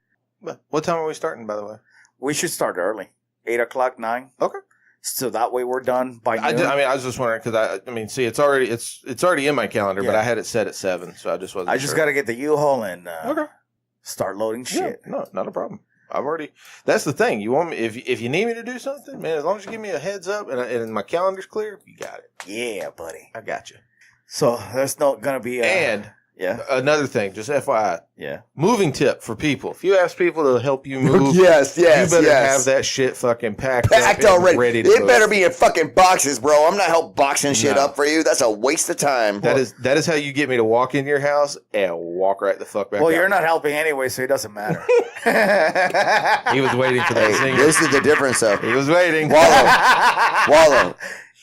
C: What time are we starting, by the way?
A: we should start early. 8 o'clock, 9.
C: Okay.
A: So that way we're done by noon.
C: I was just wondering because see, it's already in my calendar, but
A: Yeah.
C: I had it set at 7, so I just wasn't.
A: I just
C: sure.
A: got to get the U-Haul and
C: Okay.
A: start loading shit.
C: Yeah, no, not a problem. I've already. That's the thing. You want me if you need me to do something, man. As long as you give me a heads up and my calendar's clear, you got it.
A: Yeah, buddy.
C: I got you.
A: So there's not gonna be
C: And
A: yeah,
C: another thing, just FYI,
A: yeah.
C: moving tip for people. If you ask people to help you move,
B: yes,
C: you
B: yes,
C: better
B: yes.
C: have that shit fucking packed
B: Packed
C: up and
B: already.
C: ready to
B: It
C: move.
B: better be in fucking boxes, bro. I'm not help boxing shit
C: No.
B: up for you. That's a waste of time.
C: That is how you get me to walk in your house and walk right the fuck back.
A: Well,
C: out.
A: you're not helping anyway, so it doesn't matter.
C: He was waiting for that
B: Hey,
C: singer.
B: this is the difference, though.
C: He was waiting.
B: Wallow.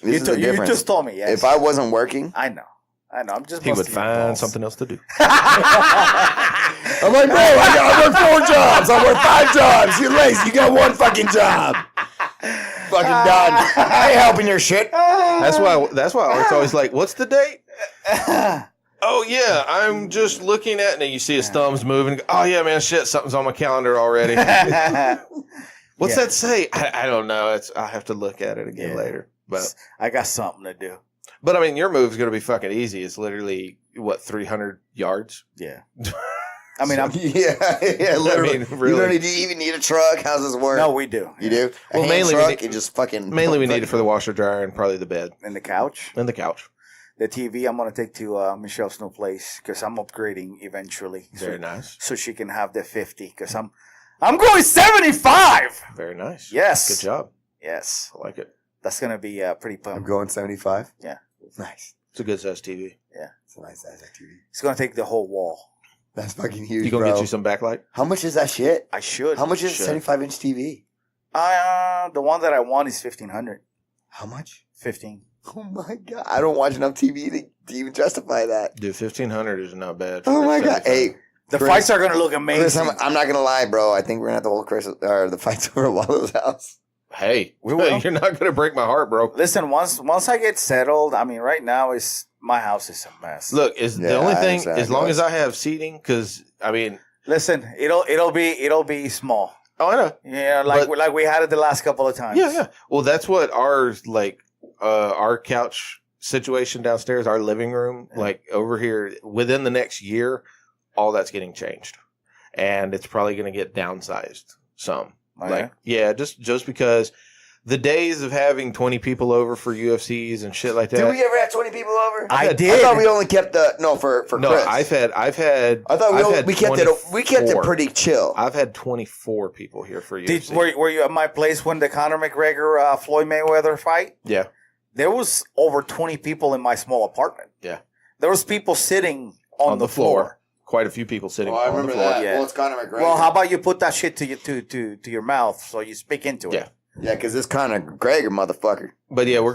B: This
A: You,
B: is the
A: you
B: difference.
A: just told me. Yes.
B: If I wasn't working,
A: I know. I'm just.
C: He would
A: busting your
C: find
A: balls.
C: something else to do.
B: I'm like, bro, I work 4 jobs. I work 5 jobs. You're lazy. You got 1 fucking job. Fucking done. I ain't helping your shit.
C: That's why Art's always like, "What's the date?" Oh yeah, I'm just looking at, and then you see his thumbs moving. Oh yeah, man, shit, something's on my calendar already. What's
A: Yeah.
C: that say? I don't know. I'll have to look at it again
A: Yeah.
C: later. But
A: I got something to do.
C: I mean, your move's gonna be fucking easy. It's literally what 300 yards.
A: Yeah. I mean, I'm.
B: Yeah, literally.
C: I mean, really.
B: You don't even need a truck. How's this work?
A: No, we do.
B: You do?
C: Well,
B: A hand
C: mainly we
B: truck,
C: need-
B: you just fucking...
C: Mainly, we need it for the washer dryer and probably the bed
A: In the couch,
C: and the couch.
A: the TV. I'm gonna take to Michelle's new place because I'm upgrading eventually.
C: Very nice.
A: So she can have the 50 because I'm going 75.
C: Very nice.
A: Yes.
C: Good job.
A: Yes,
C: I like it.
A: that's gonna be pretty
B: I'm
A: pumped.
B: going 75?
A: Yeah.
B: Nice.
C: It's a good size TV.
B: It's a nice size TV.
A: It's gonna take the whole wall.
B: That's fucking huge,
C: You gonna
B: bro.
C: get you some backlight?
B: How much is that shit?
A: I should.
B: How much is a
C: Should.
B: 75-inch TV?
A: The one that I want is 1500.
B: How much?
A: 15.
B: Oh my god! I don't watch enough TV to even justify that.
C: Dude, 1500 is not bad.
B: Oh
C: for
B: my god!
C: 75.
B: Hey,
A: The
B: Chris-
A: fights are gonna look amazing.
B: Chris, I'm not gonna lie, bro. I think we're gonna have to hold the fights over at Wallo's house.
C: Hey,
A: We will.
C: you're not gonna break my heart, bro.
A: Listen, once I get settled, I mean, right now my house is a mess.
C: Look, is
B: Yeah,
C: the only
B: I
C: thing
B: understand,
C: as long
B: guys.
C: as I have seating, because I mean,
A: Listen, it'll be small.
C: oh, I know.
A: Yeah,
C: But-
A: like we had it the last couple of times.
C: Yeah. Well, that's what our couch situation downstairs, our living room, like over here, within the next year, all that's getting changed, and it's probably going to get downsized some.
A: Oh,
C: Like, yeah, just because the days of having 20 people over for UFCs and shit like that.
B: Did we ever have 20 people over?
A: I
B: I
A: did.
B: thought we only kept the for
C: no,
B: Chris.
C: I've had.
B: I thought we kept it pretty chill.
C: I've had 24 people here for UFC.
A: Were you at my place when the Conor McGregor Floyd Mayweather fight?
C: Yeah.
A: There was over 20 people in my small apartment.
C: Yeah.
A: There was people sitting on the floor.
C: Quite a few people sitting
B: Oh, I
C: on the
B: remember
C: floor.
B: that.
A: Yeah.
B: Well, it's Conor McGregor.
A: Well, how about you put that shit to your mouth so you speak into it?
C: Yeah.
B: Yeah, because this Conor McGregor motherfucker.
C: But yeah, we're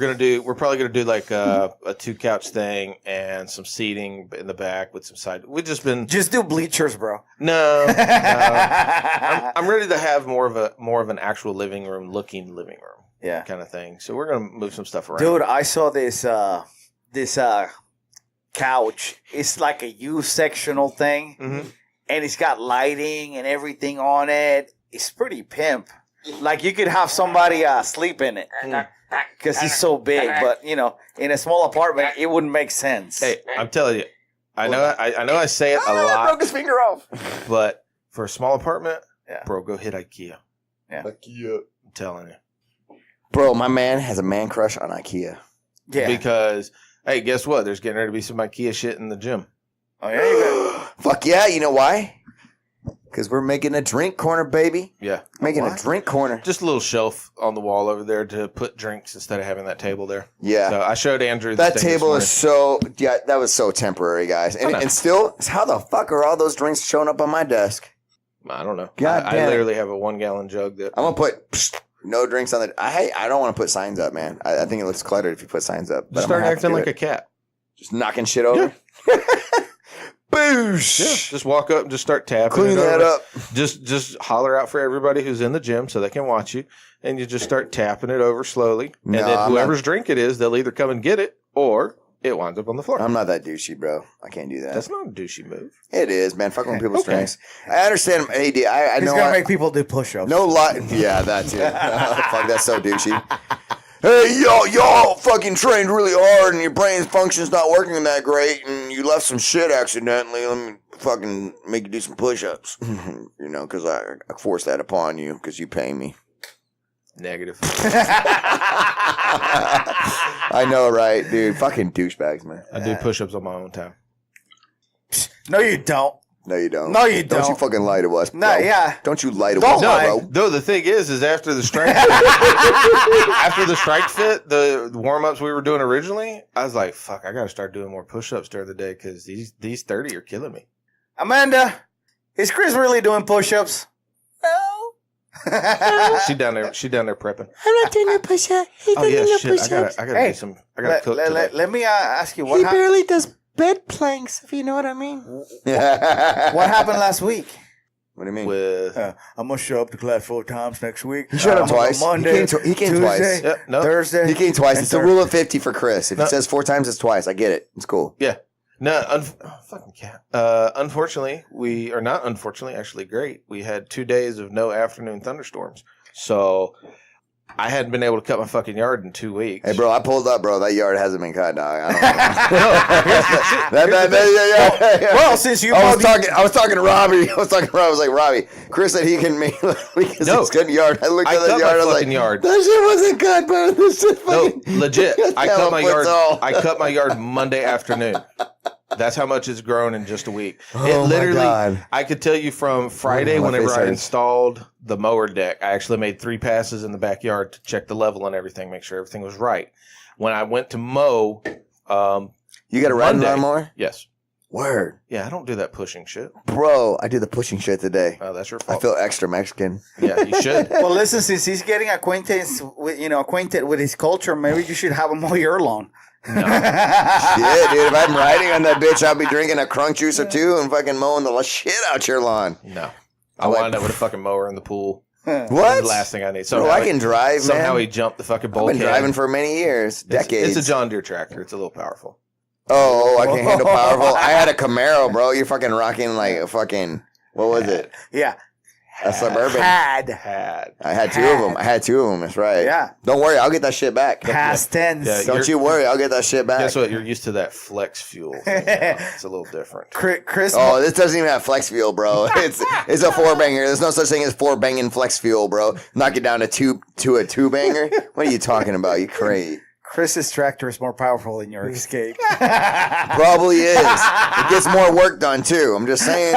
C: probably gonna do like a 2 couch thing and some seating in the back with some side. We've just been
A: Just do bleachers, bro.
C: no. I'm ready to have more of an actual living room
A: Yeah.
C: kind of thing. So we're gonna move some stuff around.
A: Dude, I saw this couch is like a U-sectional thing,
C: Mm-hmm.
A: and it's got lighting and everything on it. It's pretty pimp. Like you could have somebody sleep in it because it's so big. But you know, in a small apartment, it wouldn't make sense.
C: Hey, I'm telling you, I know I say it a lot.
B: Broke his finger off.
C: But for a small apartment,
A: Yeah.
C: bro, go hit IKEA.
A: Yeah.
B: IKEA.
C: I'm telling you.
B: Bro, my man has a man crush on IKEA.
A: Yeah.
C: Because, hey, guess what? There's getting ready to be some IKEA shit in the gym.
A: Oh yeah. You got,
B: Fuck yeah, you know why? Because we're making a drink corner, baby.
C: Yeah.
B: Making
A: What?
B: a drink corner.
C: Just a little shelf on the wall over there to put drinks instead of having that table there.
B: Yeah.
C: So I showed Andrew
B: That
C: this thing this
B: table
C: morning.
B: is so, yeah, that was so temporary, guys. And,
C: I know.
B: and still, how the fuck are all those drinks showing up on my desk?
C: I don't know.
B: God
C: I
B: damn it.
C: literally have a 1-gallon jug that.
B: I'm going to put no drinks on the, I don't want to put signs up, man. I think it looks cluttered if you put signs up.
C: Just start acting like a cat.
B: Just knocking shit over. Boosh.
C: Yeah. Just walk up and just start tapping.
B: Clean
C: it
B: that
C: over.
B: up.
C: Just holler out for everybody who's in the gym so they can watch you, and you just start tapping it over slowly, and
B: No,
C: then
B: I'm
C: whoever's drink it is, they'll either come and get it or it winds up on the floor.
B: I'm not that douchey, bro. I can't do that.
C: That's not a douchey move.
B: It is, man. Fucking with people's
C: Okay.
B: drinks. I understand. Hey, I
A: he's
B: know.
A: gonna make people do push-ups.
B: No lie. Yeah, that too. Fuck, that's so douchey. Hey, y'all fucking trained really hard and your brain's function's not working that great and you left some shit accidentally. Let me fucking make you do some push-ups. You know, because I forced that upon you because you pay me.
C: Negative.
B: I know, right, dude? Fucking douchebags, man.
C: I do push-ups on my own time.
A: No, you don't.
B: No, you don't.
A: No, you
B: Don't you
A: don't.
B: fucking lie to us, bro.
A: No, yeah.
B: Don't you lie to
A: Don't
B: us,
A: lie.
B: bro.
C: No, the thing is after the strike after the strike fit, the warm-ups we were doing originally, I was like, fuck, I gotta start doing more push-ups during the day because these 30 are killing me.
A: Amanda, is Chris really doing push-ups? No.
C: She down there prepping.
B: I'm not doing no push-up. He's
C: Oh yeah, shit. I gotta
A: Hey,
C: do some. I gotta cook today.
A: let me ask you what happened.
B: does bed planks, if you know what I mean.
A: What happened last week?
B: What do you mean?
C: With
A: I'm gonna show up to class 4 times next week.
B: He showed up
A: On
B: twice.
A: Monday,
B: He came
A: Tuesday,
B: twice.
C: yeah, no,
A: Thursday.
B: He came twice.
A: and
B: It's the
A: Thursday.
B: rule of 50 for Chris. If
C: No.
B: it says 4 times, it's twice. I get it. It's cool.
C: fucking cat. Unfortunately, actually great. We had 2 days of no afternoon thunderstorms, so I hadn't been able to cut my fucking yard in 2 weeks.
B: Hey, bro, I pulled up, bro. That yard hasn't been cut, dog. I don't
C: No,
B: know.
A: Well, since you
B: I was talking to Robbie. I was like, Robbie, Chris said he can make because
C: No.
B: it's good yard. I looked
C: I
B: at the
C: cut
B: yard.
C: my
B: I was
C: fucking
B: like,
C: yard.
B: that shit wasn't cut, bro. This shit
C: No,
B: fucking
C: legit. I cut my yard.
B: Tall.
C: I cut my yard Monday afternoon. That's how much it's grown in just a week.
B: Oh,
C: It
B: my
C: literally,
B: God.
C: I could tell you from Friday,
B: My
C: whenever
B: face
C: I
B: hurts.
C: installed the mower deck, I actually made 3 passes in the backyard to check the level and everything, make sure everything was right. When I went to mow,
B: You got a riding
C: Monday.
B: lawnmower?
C: yes.
B: Word.
C: Yeah, I don't do that pushing shit.
B: Bro, I do the pushing shit today.
C: Oh, that's your
B: I
C: fault.
B: feel extra Mexican.
C: Yeah, you should.
A: Well, listen, since he's getting acquainted with his culture, maybe you should have him mow your lawn.
C: No.
B: Yeah, dude. If I'm riding on that bitch, I'll be drinking a crunk juice or 2 and fucking mowing the shit out your lawn.
C: No. I
B: like-
C: wind up with a fucking mower in the pool.
B: What?
C: That's the last thing I need.
B: Bro, I can drive,
C: Somehow
B: man.
C: he jumped the fucking
B: I've
C: bulkhead.
B: been driving for many years, decades.
C: It's a John Deere tractor. It's a little powerful.
B: Oh, I can handle powerful. I had a Camaro, bro. You're fucking rocking like a fucking, what was it?
A: Yeah.
B: A Suburban.
A: Had.
B: I had 2 of them. That's right.
A: Yeah.
B: Don't worry, I'll get that shit back.
A: Past tense.
C: Yeah,
B: Don't you worry, I'll get that shit back.
C: Guess what? You're used to that flex fuel thing. It's a little different.
A: Chris.
B: Oh, this doesn't even have flex fuel, bro. It's a 4-banger. There's no such thing as 4-banging flex fuel, bro. Knock it down to a 2-banger. What are you talking about? You crazy.
A: Chris's tractor is more powerful than your Escape.
B: Probably is. It gets more work done too. I'm just saying.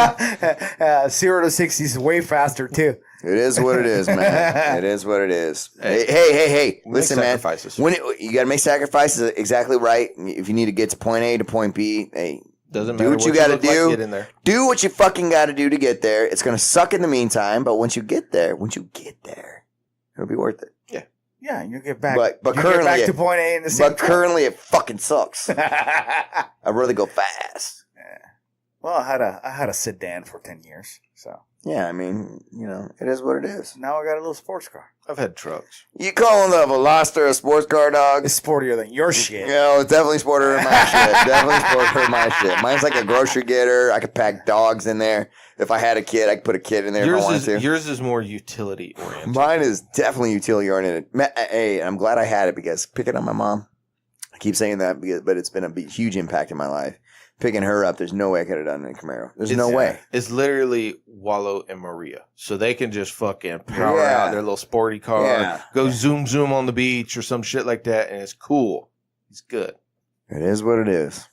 A: 0 to 60 is way faster too.
B: It is what it is, man. It is what it is. Hey.
C: Make
B: Listen, man.
C: sacrifices.
B: You got to make sacrifices. Exactly right. If you need to get to point A to point B, hey,
C: Doesn't
B: do
C: matter
B: what you got to
C: look like,
B: do.
C: get in there.
B: Do what you fucking got to do to get there. It's gonna suck in the meantime, but once you get there, it'll be worth it.
A: Yeah, and you get back.
B: But
A: you
B: currently,
A: get back to point A in the same
B: But currently, it fucking sucks.
A: time.
B: I'd rather go fast.
A: Well, I had a sedan for 10 years, so
B: Yeah, I mean, it is what it is.
A: Now I got a little sports car.
C: I've had trucks.
B: You calling the Veloster a sports car, dog?
A: It's sportier than your shit.
B: It's definitely sportier than my shit. Definitely sportier than my shit. Mine's like a grocery getter. I could pack dogs in there. If I had a kid, I could put a kid in there if I wanted to.
C: Yours is more utility oriented.
B: Mine is definitely utility oriented. Hey, I'm glad I had it because picking up my mom, I keep saying that, but it's been a huge impact in my life. Picking her up, there's no way I could have done it in Camaro. There's no way.
C: It's literally Wallow and Maria. So they can just fucking power out their little sporty car, go zoom on the beach or some shit like that, and it's cool. It's good.
B: It is what it is.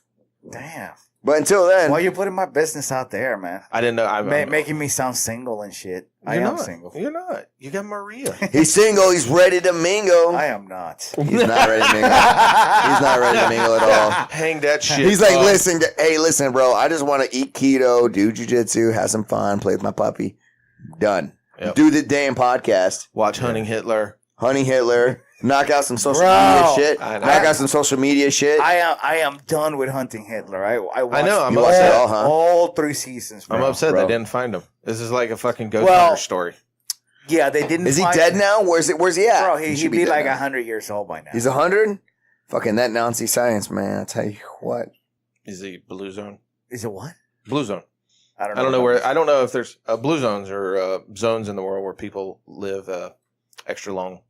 A: Damn.
B: But until then.
A: Why you putting my business out there, man?
C: I didn't know.
A: Making me sound single and shit. I am single.
C: You're not. You got Maria.
B: He's single. He's ready to mingle.
A: I am not.
B: He's not ready to mingle. He's not ready to mingle at all.
C: Hang that shit.
B: He's like, listen, bro. I just want to eat keto, do jujitsu, have some fun, play with my puppy. Done. Yep. Do the damn podcast.
C: Watch Hunting Hitler.
B: Knock out some social media shit.
C: I
A: am done with Hunting Hitler. I
C: know.
A: I'm
B: watched it all, huh?
A: All 3 seasons. Bro.
C: I'm upset they didn't find him. This is like a fucking ghost hunter story.
A: Yeah, they didn't.
B: Is he dead now? Where's he at?
A: Bro, he'd be like 100 years old by now.
B: He's 100? Fucking that Nazi science, man. I tell you what.
C: Is he Blue Zone?
A: Is it what?
C: Blue Zone.
A: I don't
C: know where. I don't know if there's blue zones or zones in the world where people live extra long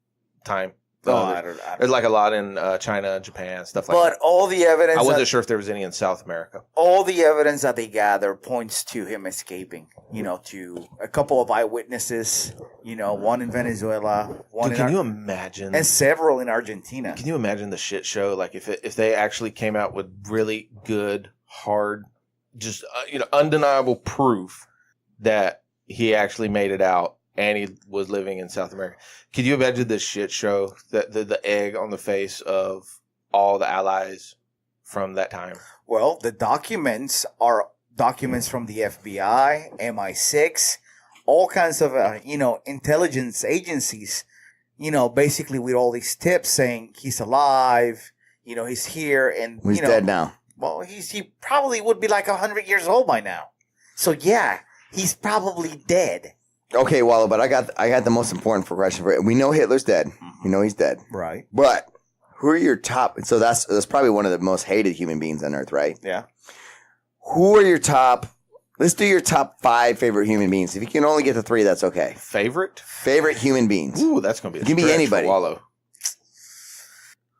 C: time. There's like a lot in China, Japan, stuff like that.
A: But all the evidence...
C: I wasn't sure if there was any in South America.
A: All the evidence that they gather points to him escaping, to a couple of eyewitnesses, one in Venezuela,
C: can you imagine?
A: And several in Argentina.
C: Can you imagine the shit show? Like if they actually came out with really good, hard, just, undeniable proof that he actually made it out. And he was living in South America. Could you imagine this shit show, the egg on the face of all the allies from that time?
A: Well, the documents are documents from the FBI, MI6, all kinds of, intelligence agencies, basically with all these tips saying he's alive, he's here. And
B: he's dead now.
A: Well, he probably would be like 100 years old by now. So, yeah, he's probably dead.
B: Okay, Wallo, but I got the most important question for you. We know Hitler's dead. We know he's dead.
A: Right.
B: But who are your top? So that's probably one of the most hated human beings on earth, right?
A: Yeah.
B: Who are your top? Let's do your top 5 favorite human beings. If you can only get to 3, that's okay.
C: Favorite
B: human beings.
C: Ooh, that's gonna be.
B: It can be anybody.
C: Wallow.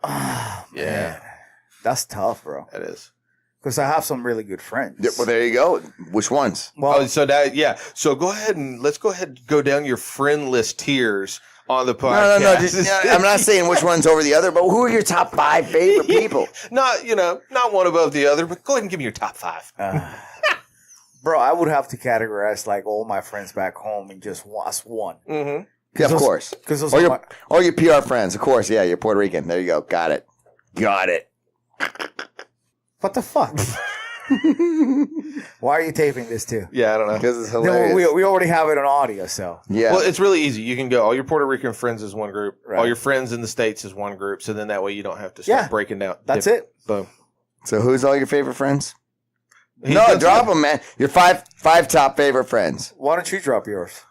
A: Oh,
C: yeah,
A: man. That's tough, bro.
C: That is.
A: Because I have some really good friends.
B: Yeah, well, there you go. Which ones?
A: Well,
C: So let's go ahead and go down your friend list tiers on the podcast.
B: No. I'm not saying which one's over the other, but who are your top 5 favorite people?
C: not one above the other, but go ahead and give me your top 5.
A: Bro, I would have to categorize like all my friends back home in just one.
C: Mm-hmm.
B: Yeah, of course.
A: Because
B: all your PR friends, of course. Yeah, you're Puerto Rican. There you go. Got it.
A: What the fuck? Why are you taping this too?
C: Yeah, I don't know.
B: Because it's hilarious.
A: We already have it on audio, so.
B: Yeah.
C: Well, it's really easy. You can go all your Puerto Rican friends is one group.
A: Right.
C: All your friends in the States is one group. So then that way you don't have to start breaking down.
A: That's it.
C: Boom.
B: So who's all your favorite friends? Drop them, man. Your five top favorite friends.
A: Why don't you drop yours?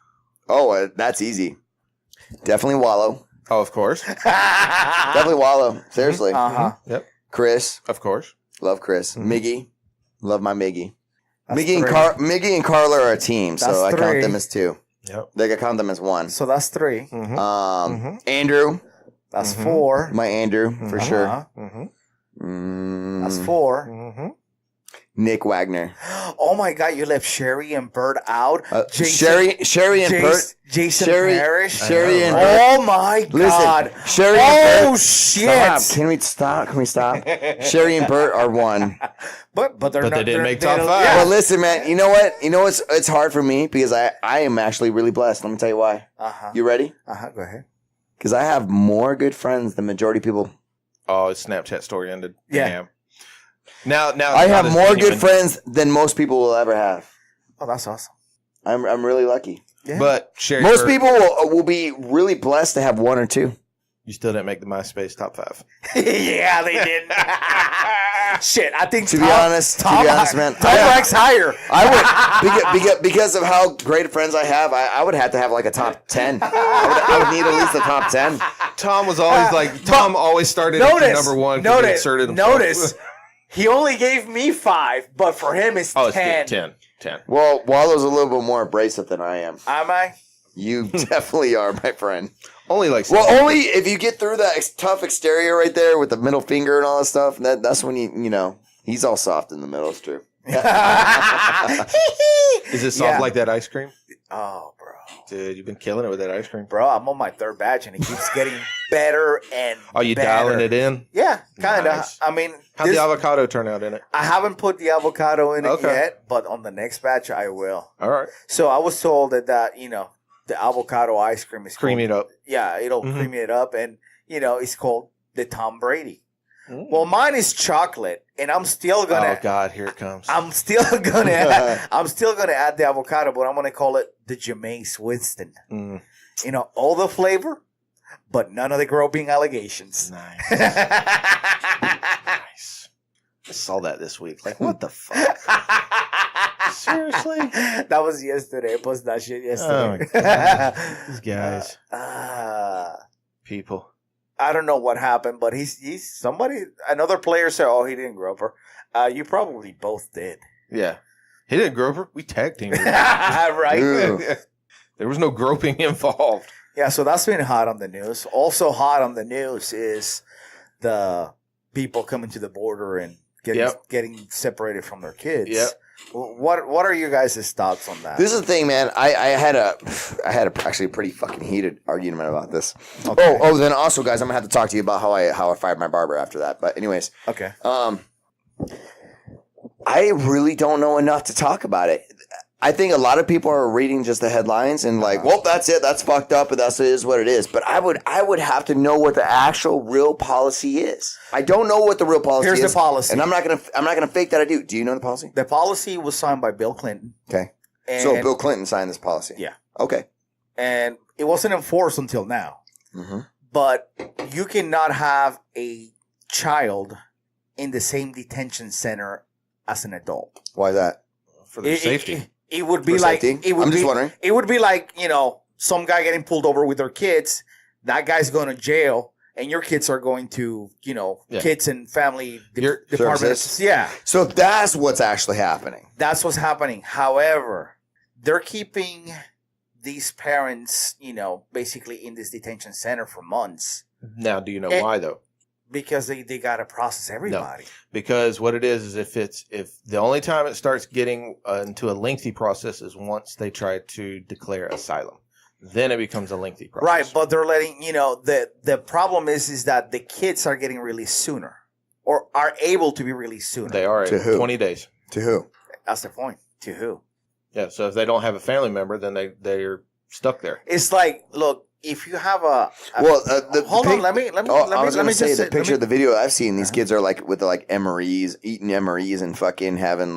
B: Oh, that's easy. Definitely Wallow.
C: Oh, of course.
B: Definitely Wallow. Seriously.
A: Uh-huh.
C: Yep.
B: Chris.
C: Of course.
B: Love Chris.
C: Mm-hmm.
B: Miggy. Love my Miggy.
A: That's
B: Miggy and Carla are a team, so I count them as 2.
C: Yep.
B: Like I count them as 1.
A: So that's 3.
C: Mm-hmm.
B: Andrew.
A: That's 4.
B: My Andrew, for sure.
C: Mm-hmm.
A: That's 4.
C: Mm-hmm.
B: Nick Wagner.
A: Oh my God! You left Sherry and Bert out.
B: Sherry and Bert.
A: Jason Parrish.
B: Sherry and Bert.
A: Oh my God!
B: Listen, Sherry and Bert.
A: Oh shit!
B: Stop. Can we stop? Sherry and Bert are 1.
A: But
C: they didn't make top 5.
A: Yeah.
B: Well, listen, man. You know what? It's hard for me because I am actually really blessed. Let me tell you why. You ready?
A: Go ahead.
B: Because I have more good friends than majority of people.
C: Oh, his Snapchat story ended.
A: Yeah.
C: Damn. Now
B: I have more good friends than most people will ever have.
A: Oh, that's awesome.
B: I'm really lucky.
A: Yeah.
C: But Sherry
B: Most
C: Burt,
B: people will be really blessed to have 1 or 2.
C: you still didn't make the MySpace top 5.
A: Yeah, they did. Shit, I think
B: To be honest, man,
A: Tom ranks higher.
B: I would because of how great friends I have. I would have to have like a top 10. I would need at least a top 10.
C: Tom was always Tom always started at number one.
A: Notice, he only gave me 5, but for him it's 10.
C: It's 10.
B: Well, Wallo's a little bit more abrasive than I am.
A: Am I?
B: You definitely are, my friend.
C: Only like
B: only if you get through that tough exterior right there with the middle finger and all that stuff. That's when he's all soft in the middle. It's true.
C: Is it soft like that ice cream?
A: Oh, bro.
C: Dude, you've been killing it with that ice cream.
A: Bro, I'm on my 3rd batch and it keeps getting better and
C: Are you
A: better.
C: dialing it in?
A: Yeah, kind of.
C: Nice.
A: I mean,
C: How'd the avocado turn out in it?
A: I haven't put the avocado in it yet, but on the next batch I will.
C: All right.
A: So I was told that the avocado ice cream is
C: Cream it up.
A: Yeah, it'll cream it up, and it's called the Tom Brady.
C: Mm.
A: Well, mine is chocolate, and I'm still gonna.
C: Oh God, here it comes.
A: I'm still gonna add the avocado, but I'm gonna call it the Jameis Winston.
C: Mm.
A: All the flavor, but none of the groping allegations.
C: Nice. Nice. I saw that this week. Like, what the fuck? Seriously?
A: That was yesterday. I posted that shit yesterday.
C: Oh my God. These guys. People.
A: I don't know what happened, but he's somebody. Another player said, "Oh, he didn't grope her." You probably both did.
C: Yeah. He didn't grope her. We tag teamed her.
A: Right?
C: There was no groping involved.
A: Yeah, so that's been hot on the news. Also hot on the news is the people coming to the border and getting separated from their kids.
C: Yep.
A: What are you guys' thoughts on that?
B: This is the thing, man. I had actually a pretty fucking heated argument about this.
A: Okay.
B: Then also, guys, I'm gonna have to talk to you about how I fired my barber after that. But anyways,
A: okay.
B: I really don't know enough to talk about it. I think a lot of people are reading just the headlines and like, well, that's it. That's fucked up, and that's what it is. But I would have to know what the actual real policy is. I don't know what the real policy is.
A: Here's the policy,
B: and I'm not gonna fake that I do. Do you know the policy?
A: The policy was signed by Bill Clinton.
B: Okay. So Bill Clinton signed this policy.
A: Yeah.
B: Okay.
A: And it wasn't enforced until now.
B: Mm-hmm.
A: But you cannot have a child in the same detention center as an adult.
B: Why is that?
C: For their safety.
A: It would be like
B: safety? I'm just wondering.
A: It would be like, some guy getting pulled over with their kids. That guy's going to jail, and your kids are going to, kids and family departments. Yeah.
B: So that's what's actually happening.
A: That's what's happening. However, they're keeping these parents, basically in this detention center for months.
C: Now, do you know why though?
A: Because they got to process everybody. No,
C: because what it is if the only time it starts getting into a lengthy process is once they try to declare asylum. Then it becomes a lengthy process.
A: Right, but they're letting, the problem is that the kids are getting released sooner or are able to be released sooner.
C: They are
B: to who?
C: 20 days.
B: To who?
A: That's the point. To who?
C: Yeah, so if they don't have a family member, then they're stuck there.
A: It's like, look, if you have hold on, let me
B: say the picture of the video I've seen. These kids are like with MREs, eating MREs, and fucking having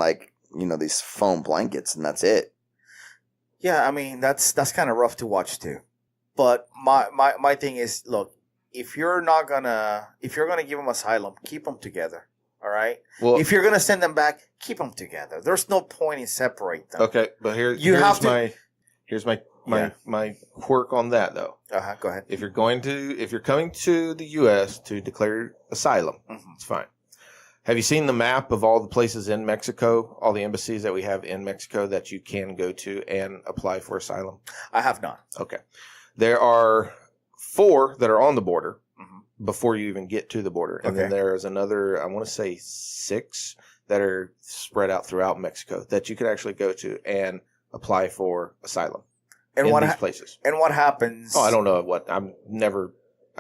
B: these foam blankets, and that's it.
A: Yeah, I mean that's kind of rough to watch too. But my thing is, look, if you're gonna give them asylum, keep them together. All right. Well, if you're gonna send them back, keep them together. There's no point in separating them.
C: Okay, but here's my quirk on that though.
A: Go ahead.
C: If you're coming to the U.S. to declare asylum, it's fine. Have you seen the map of all the places in Mexico, all the embassies that we have in Mexico that you can go to and apply for asylum?
A: I have not.
C: Okay. There are 4 that are on the border before you even get to the border. And then there is another, I want to say 6 that are spread out throughout Mexico that you can actually go to and apply for asylum.
A: And
C: in these places.
A: And what happens?
C: Oh, I don't know what. I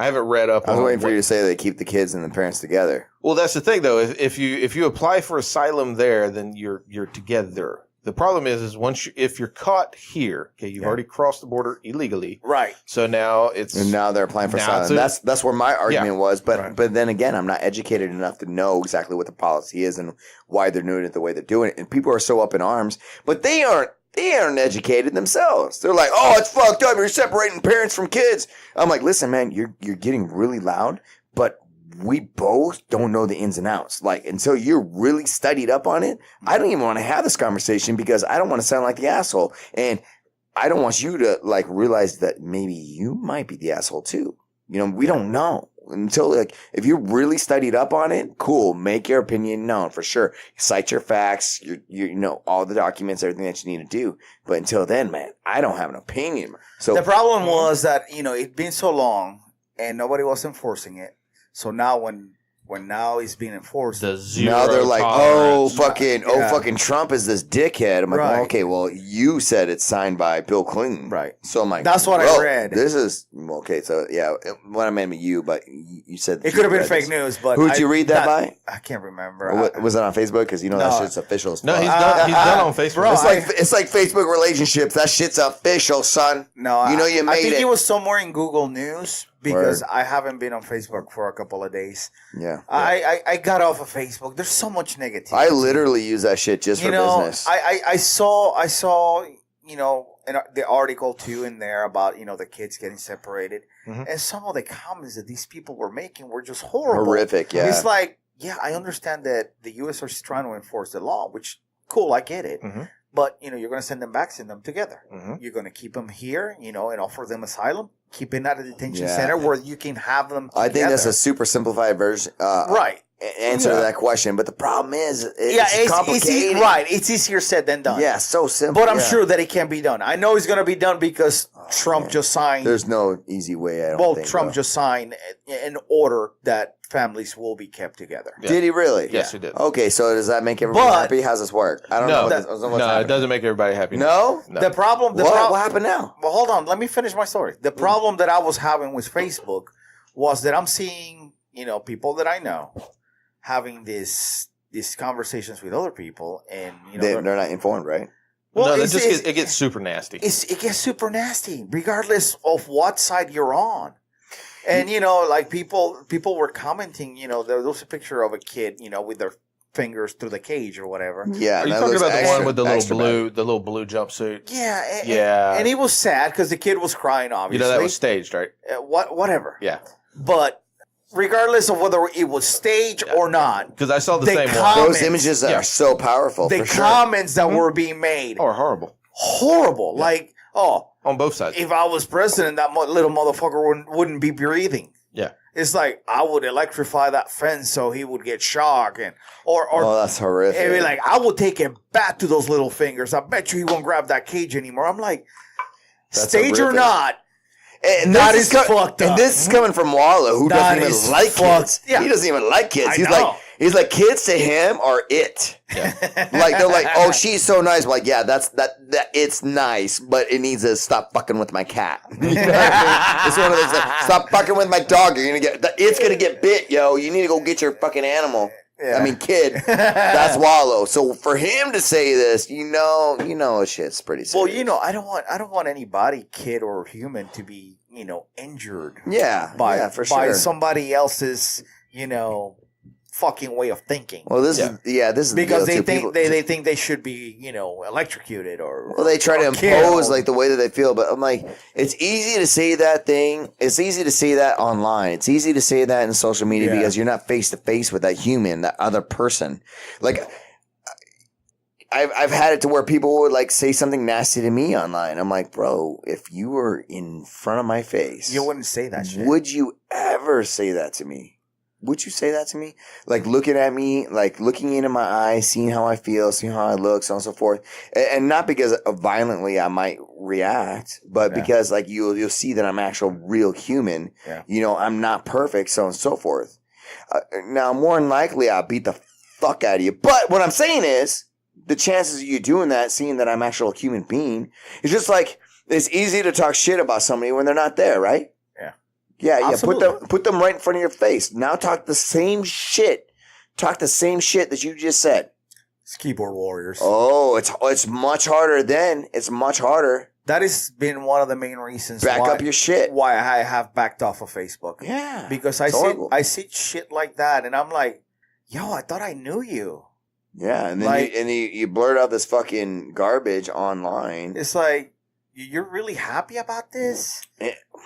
C: haven't read up on.
B: I was waiting for you to say they keep the kids and the parents together.
C: Well, that's the thing, though. If you apply for asylum there, then you're together. The problem is if you're caught here, okay, you've already crossed the border illegally,
A: right?
C: So now
B: now they're applying for asylum. That's where my argument was. But then again, I'm not educated enough to know exactly what the policy is and why they're doing it the way they're doing it. And people are so up in arms, but they aren't educated themselves. They're like, oh, it's fucked up. You're separating parents from kids. I'm like, listen, man, you're getting really loud, but we both don't know the ins and outs. Like, until you're really studied up on it, I don't even want to have this conversation because I don't want to sound like the asshole. And I don't want you to like realize that maybe you might be the asshole too. You know, we don't know until like, if you're really studied up on it, cool. Make your opinion known for sure. Cite your facts, you know, all the documents, everything that you need to do. But until then, man, I don't have an opinion. So
A: the problem was that, you know, it'd been so long and nobody was enforcing it. So now when now it's being enforced,
B: now they're like,
C: tolerance.
B: fucking Trump is this dickhead. I'm like,
A: Right.
B: well, okay, well, you said it's signed by Bill Clinton.
A: Right.
B: So I'm like,
A: That's what I
B: well,
A: read.
B: This is, okay, so yeah, what I meant with you, but you said.
A: It could have been fake news, but
B: Who'd you read that by?
A: I can't remember.
B: Was it on Facebook? Because you know that
A: No.
B: shit's official as
C: No,
B: fuck.
C: he's done on Facebook.
A: bro,
B: It's like Facebook relationships. That shit's official, son.
A: No,
B: You know you
A: I
B: made
A: think
B: it.
A: it was somewhere in Google News because
B: Word.
A: I haven't been on Facebook for a couple of days.
B: Yeah.
A: I got off of Facebook. There's so much negativity.
B: I literally use that shit just for business.
A: I saw you know the article too in there about, you know, the kids getting separated, and some of the comments that these people were making were just horrible,
B: Horrific, yeah.
A: It's like, yeah, I understand that the U.S. is trying to enforce the law, which cool, I get it. But, you know, you're going to send them together. You're going to keep them here, you know, and offer them asylum. Keep them at a detention center where you can have them together.
B: I think that's a super simplified version.
A: Right.
B: Answer to that question. But the problem is, it's complicated.
A: It's easier said than done.
B: Yeah, so simple.
A: But I'm sure that it can be done. I know it's going to be done because Trump just signed.
B: There's no easy way, I don't think.
A: Trump just signed an order that families will be kept together.
B: Yeah. Did he really?
C: Yes, he did.
B: Okay, so does that make everybody happy? How's this work? I don't know.
C: No, it doesn't make everybody happy.
B: No?
A: The problem...
B: What happened now?
A: Well, hold on. Let me finish my story. The problem that I was having with Facebook was that I'm seeing, you know, people that I know having these conversations with other people, and, you know...
B: They're not informed, right?
C: Well, no, it gets super nasty.
A: It gets super nasty, regardless of what side you're on. And, you know, like people were commenting, you know, there was a picture of a kid, you know, with their fingers through the cage or whatever.
B: Yeah.
C: Are you talking about the one with the little blue jumpsuit?
A: Yeah. And it was sad because the kid was crying, obviously.
C: You know, that was staged, right?
A: Whatever.
C: Yeah.
A: But regardless of whether it was staged or not.
C: Because I saw the same one.
B: Those images are so powerful.
A: The comments that were being made.
C: Oh, horrible.
A: Horrible. Yeah. Like,
C: on both sides.
A: If I was president, that little motherfucker wouldn't be breathing.
C: Yeah.
A: It's like, I would electrify that fence so he would get shocked. Or
B: that's horrific.
A: And be like, I will take him back to those little fingers. I bet you he won't grab that cage anymore. I'm like, that's stage horrific. Or not,
B: and
A: that is fucked up.
B: And this is coming from Wallow, who doesn't even like kids. Yeah. He doesn't even like kids. He's like, kids to him are it. Yeah. Like, they're like, oh, she's so nice. I'm like, yeah, that it's nice, but it needs to stop fucking with my cat. You know what I mean? It's one of those, like, stop fucking with my dog. It's gonna get bit, yo. You need to go get your fucking animal. Yeah. I mean, kid. That's Wallow. So for him to say this, you know, shit's pretty serious.
A: Well, you know, I don't want anybody, kid or human, to be, you know, injured.
B: Yeah. For sure.
A: By somebody else's, you know, fucking way of thinking.
B: Well, this is
A: because they think they think they should be, you know, electrocuted or
B: they try to impose like the way that they feel. But I'm like, it's easy to say that thing. It's easy to say that online. It's easy to say that in social media because you're not face to face with that human, that other person. Like, I've had it to where people would like say something nasty to me online. I'm like, bro, if you were in front of my face,
A: you wouldn't say that shit.
B: Would you ever say that to me? Would you say that to me? Like looking at me, like looking into my eyes, seeing how I feel, seeing how I look, so on and so forth. And not because violently I might react, but because like you'll see that I'm actual real human. Yeah. You know, I'm not perfect, so on and so forth. Now, more than likely, I'll beat the fuck out of you. But what I'm saying is, the chances of you doing that, seeing that I'm actual human being, is just like, it's easy to talk shit about somebody when they're not there, right? Yeah. Put them right in front of your face. Now talk the same shit. Talk the same shit that you just said.
A: It's keyboard warriors.
B: Oh, it's much harder then. It's much harder.
A: That has been one of the main reasons
B: back up your shit.
A: Why I have backed off of Facebook.
B: Yeah.
A: Because I see shit like that and I'm like, yo, I thought I knew you.
B: Yeah, and then you blurt out this fucking garbage online.
A: It's like, you're really happy about this?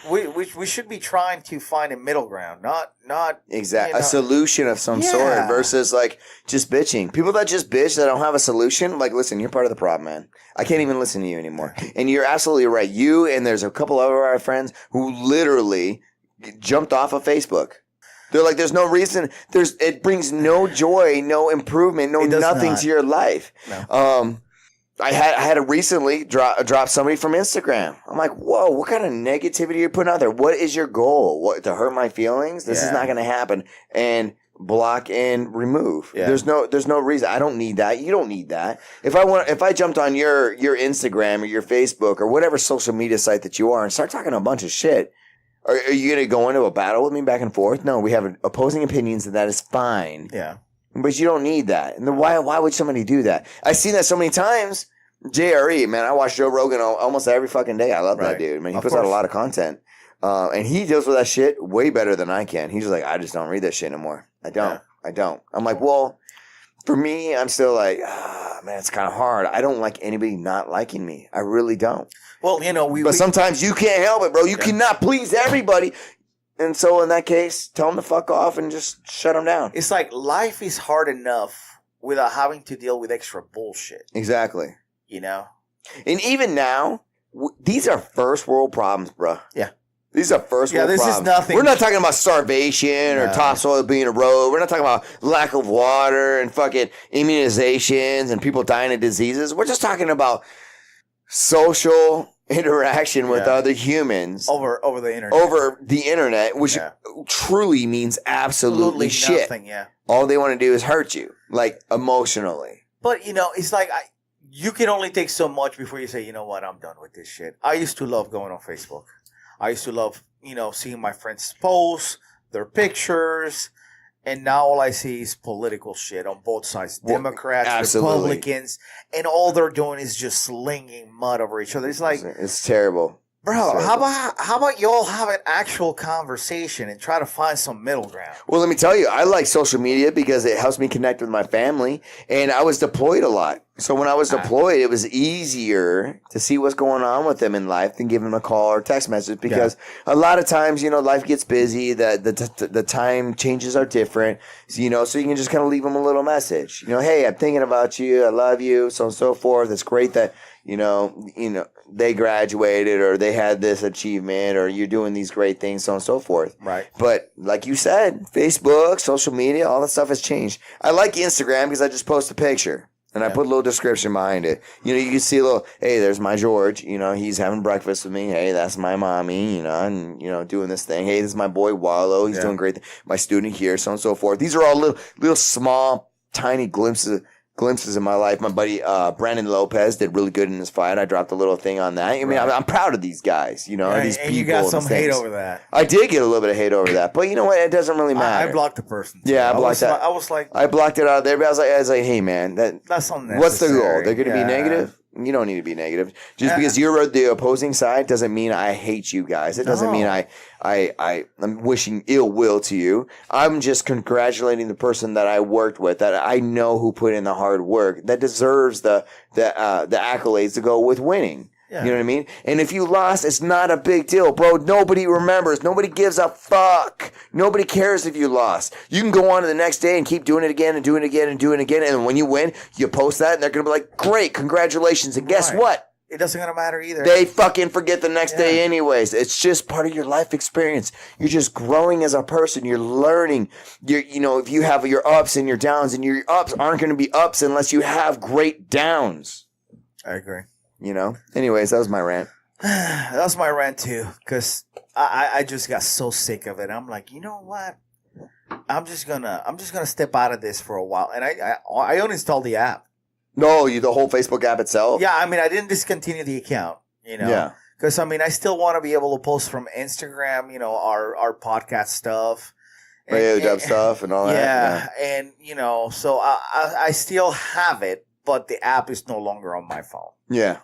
A: we should be trying to find a middle ground, not
B: exactly a solution of some sort versus like just bitching. People that just bitch that don't have a solution, like, listen, you're part of the problem, man. I can't even listen to you anymore. And you're absolutely right. You and there's a couple of our friends who literally jumped off of Facebook. They're like, there's no reason. It brings no joy, no improvement, nothing to your life.
A: No.
B: I had to recently drop somebody from Instagram. I'm like, whoa, what kind of negativity are you putting out there? What is your goal? What, to hurt my feelings? This is not going to happen. And block and remove. Yeah. There's no reason. I don't need that. You don't need that. If I jumped on your Instagram or your Facebook or whatever social media site that you are and start talking a bunch of shit, are you going to go into a battle with me back and forth? No, we have opposing opinions and that is fine.
A: Yeah.
B: But you don't need that. And then why would somebody do that? I've seen that so many times. JRE, man, I watch Joe Rogan almost every fucking day. I love that dude. Man, he puts out a lot of content. And he deals with that shit way better than I can. He's just like, I just don't read that shit anymore. I don't. I'm like, well, for me, I'm still like, man, it's kind of hard. I don't like anybody not liking me. I really don't.
A: Well, but
B: sometimes you can't help it, bro. You cannot please everybody. And so in that case, tell them to fuck off and just shut them down.
A: It's like life is hard enough without having to deal with extra bullshit.
B: Exactly.
A: And
B: even now, these are first world problems, bro.
A: Yeah.
B: These are first world problems.
A: This is nothing.
B: We're not talking about starvation or topsoil being eroded. We're not talking about lack of water and fucking immunizations and people dying of diseases. We're just talking about social interaction with other humans
A: over the internet.
B: Over the internet, which truly means absolutely shit.
A: Nothing,
B: all they want to do is hurt you, like emotionally.
A: But it's like you can only take so much before you say, you know what, I'm done with this shit. I used to love going on Facebook. I used to love seeing my friends post their pictures. And now all I see is political shit on both sides. Democrats, Republicans, and all they're doing is just slinging mud over each other. It's like,
B: it's terrible.
A: Bro, how about y'all have an actual conversation and try to find some middle ground?
B: Well, let me tell you, I like social media because it helps me connect with my family. And I was deployed a lot. So when I was deployed, it was easier to see what's going on with them in life than give them a call or text message because a lot of times, life gets busy. The time changes are different, so you can just kind of leave them a little message. Hey, I'm thinking about you. I love you. So on and so forth. It's great that, they graduated or they had this achievement or you're doing these great things, so on and so forth.
A: Right.
B: But like you said, Facebook, social media, all that stuff has changed. I like Instagram because I just post a picture and I put a little description behind it. You can see a little, hey, there's my George. He's having breakfast with me. Hey, that's my mommy, and, doing this thing. Hey, this is my boy Wallow. He's doing great. My student here, so on and so forth. These are all little small, tiny glimpses in my life. My buddy Brandon Lopez did really good in his fight. I dropped a little thing on that. I mean, I'm proud of these guys, these people.
A: And you got some hate over that.
B: I did get a little bit of hate over that, but you know what? It doesn't really matter.
A: I blocked the person.
B: Too. Yeah, I blocked that.
A: I was like,
B: I blocked it out of there. But I was like, hey man,
A: that's unnecessary.
B: What's the goal? They're going to be negative. You don't need to be negative. Just because you're the opposing side doesn't mean I hate you guys. It doesn't mean I'm wishing ill will to you. I'm just congratulating the person that I worked with, that I know who put in the hard work, that deserves the accolades to go with winning. Yeah. You know what I mean? And if you lost, it's not a big deal, bro. Nobody remembers. Nobody gives a fuck. Nobody cares if you lost. You can go on to the next day and keep doing it again and doing it again and doing it again. And when you win, you post that and they're going to be like, great, congratulations. And guess what?
A: It doesn't gonna matter either.
B: They fucking forget the next day anyways. It's just part of your life experience. You're just growing as a person. You're learning. If you have your ups and your downs, and your ups aren't going to be ups unless you have great downs.
A: I agree.
B: Anyways, that was my rant.
A: That was my rant too, because I just got so sick of it. I'm like, you know what? I'm just gonna step out of this for a while, and I uninstalled the app.
B: No, the whole Facebook app itself?
A: Yeah, I mean, I didn't discontinue the account, Yeah. Because, I mean, I still want to be able to post from Instagram, our podcast stuff.
B: Radio dub stuff and all that.
A: Yeah, and, so I still have it, but the app is no longer on my phone.
B: Yeah.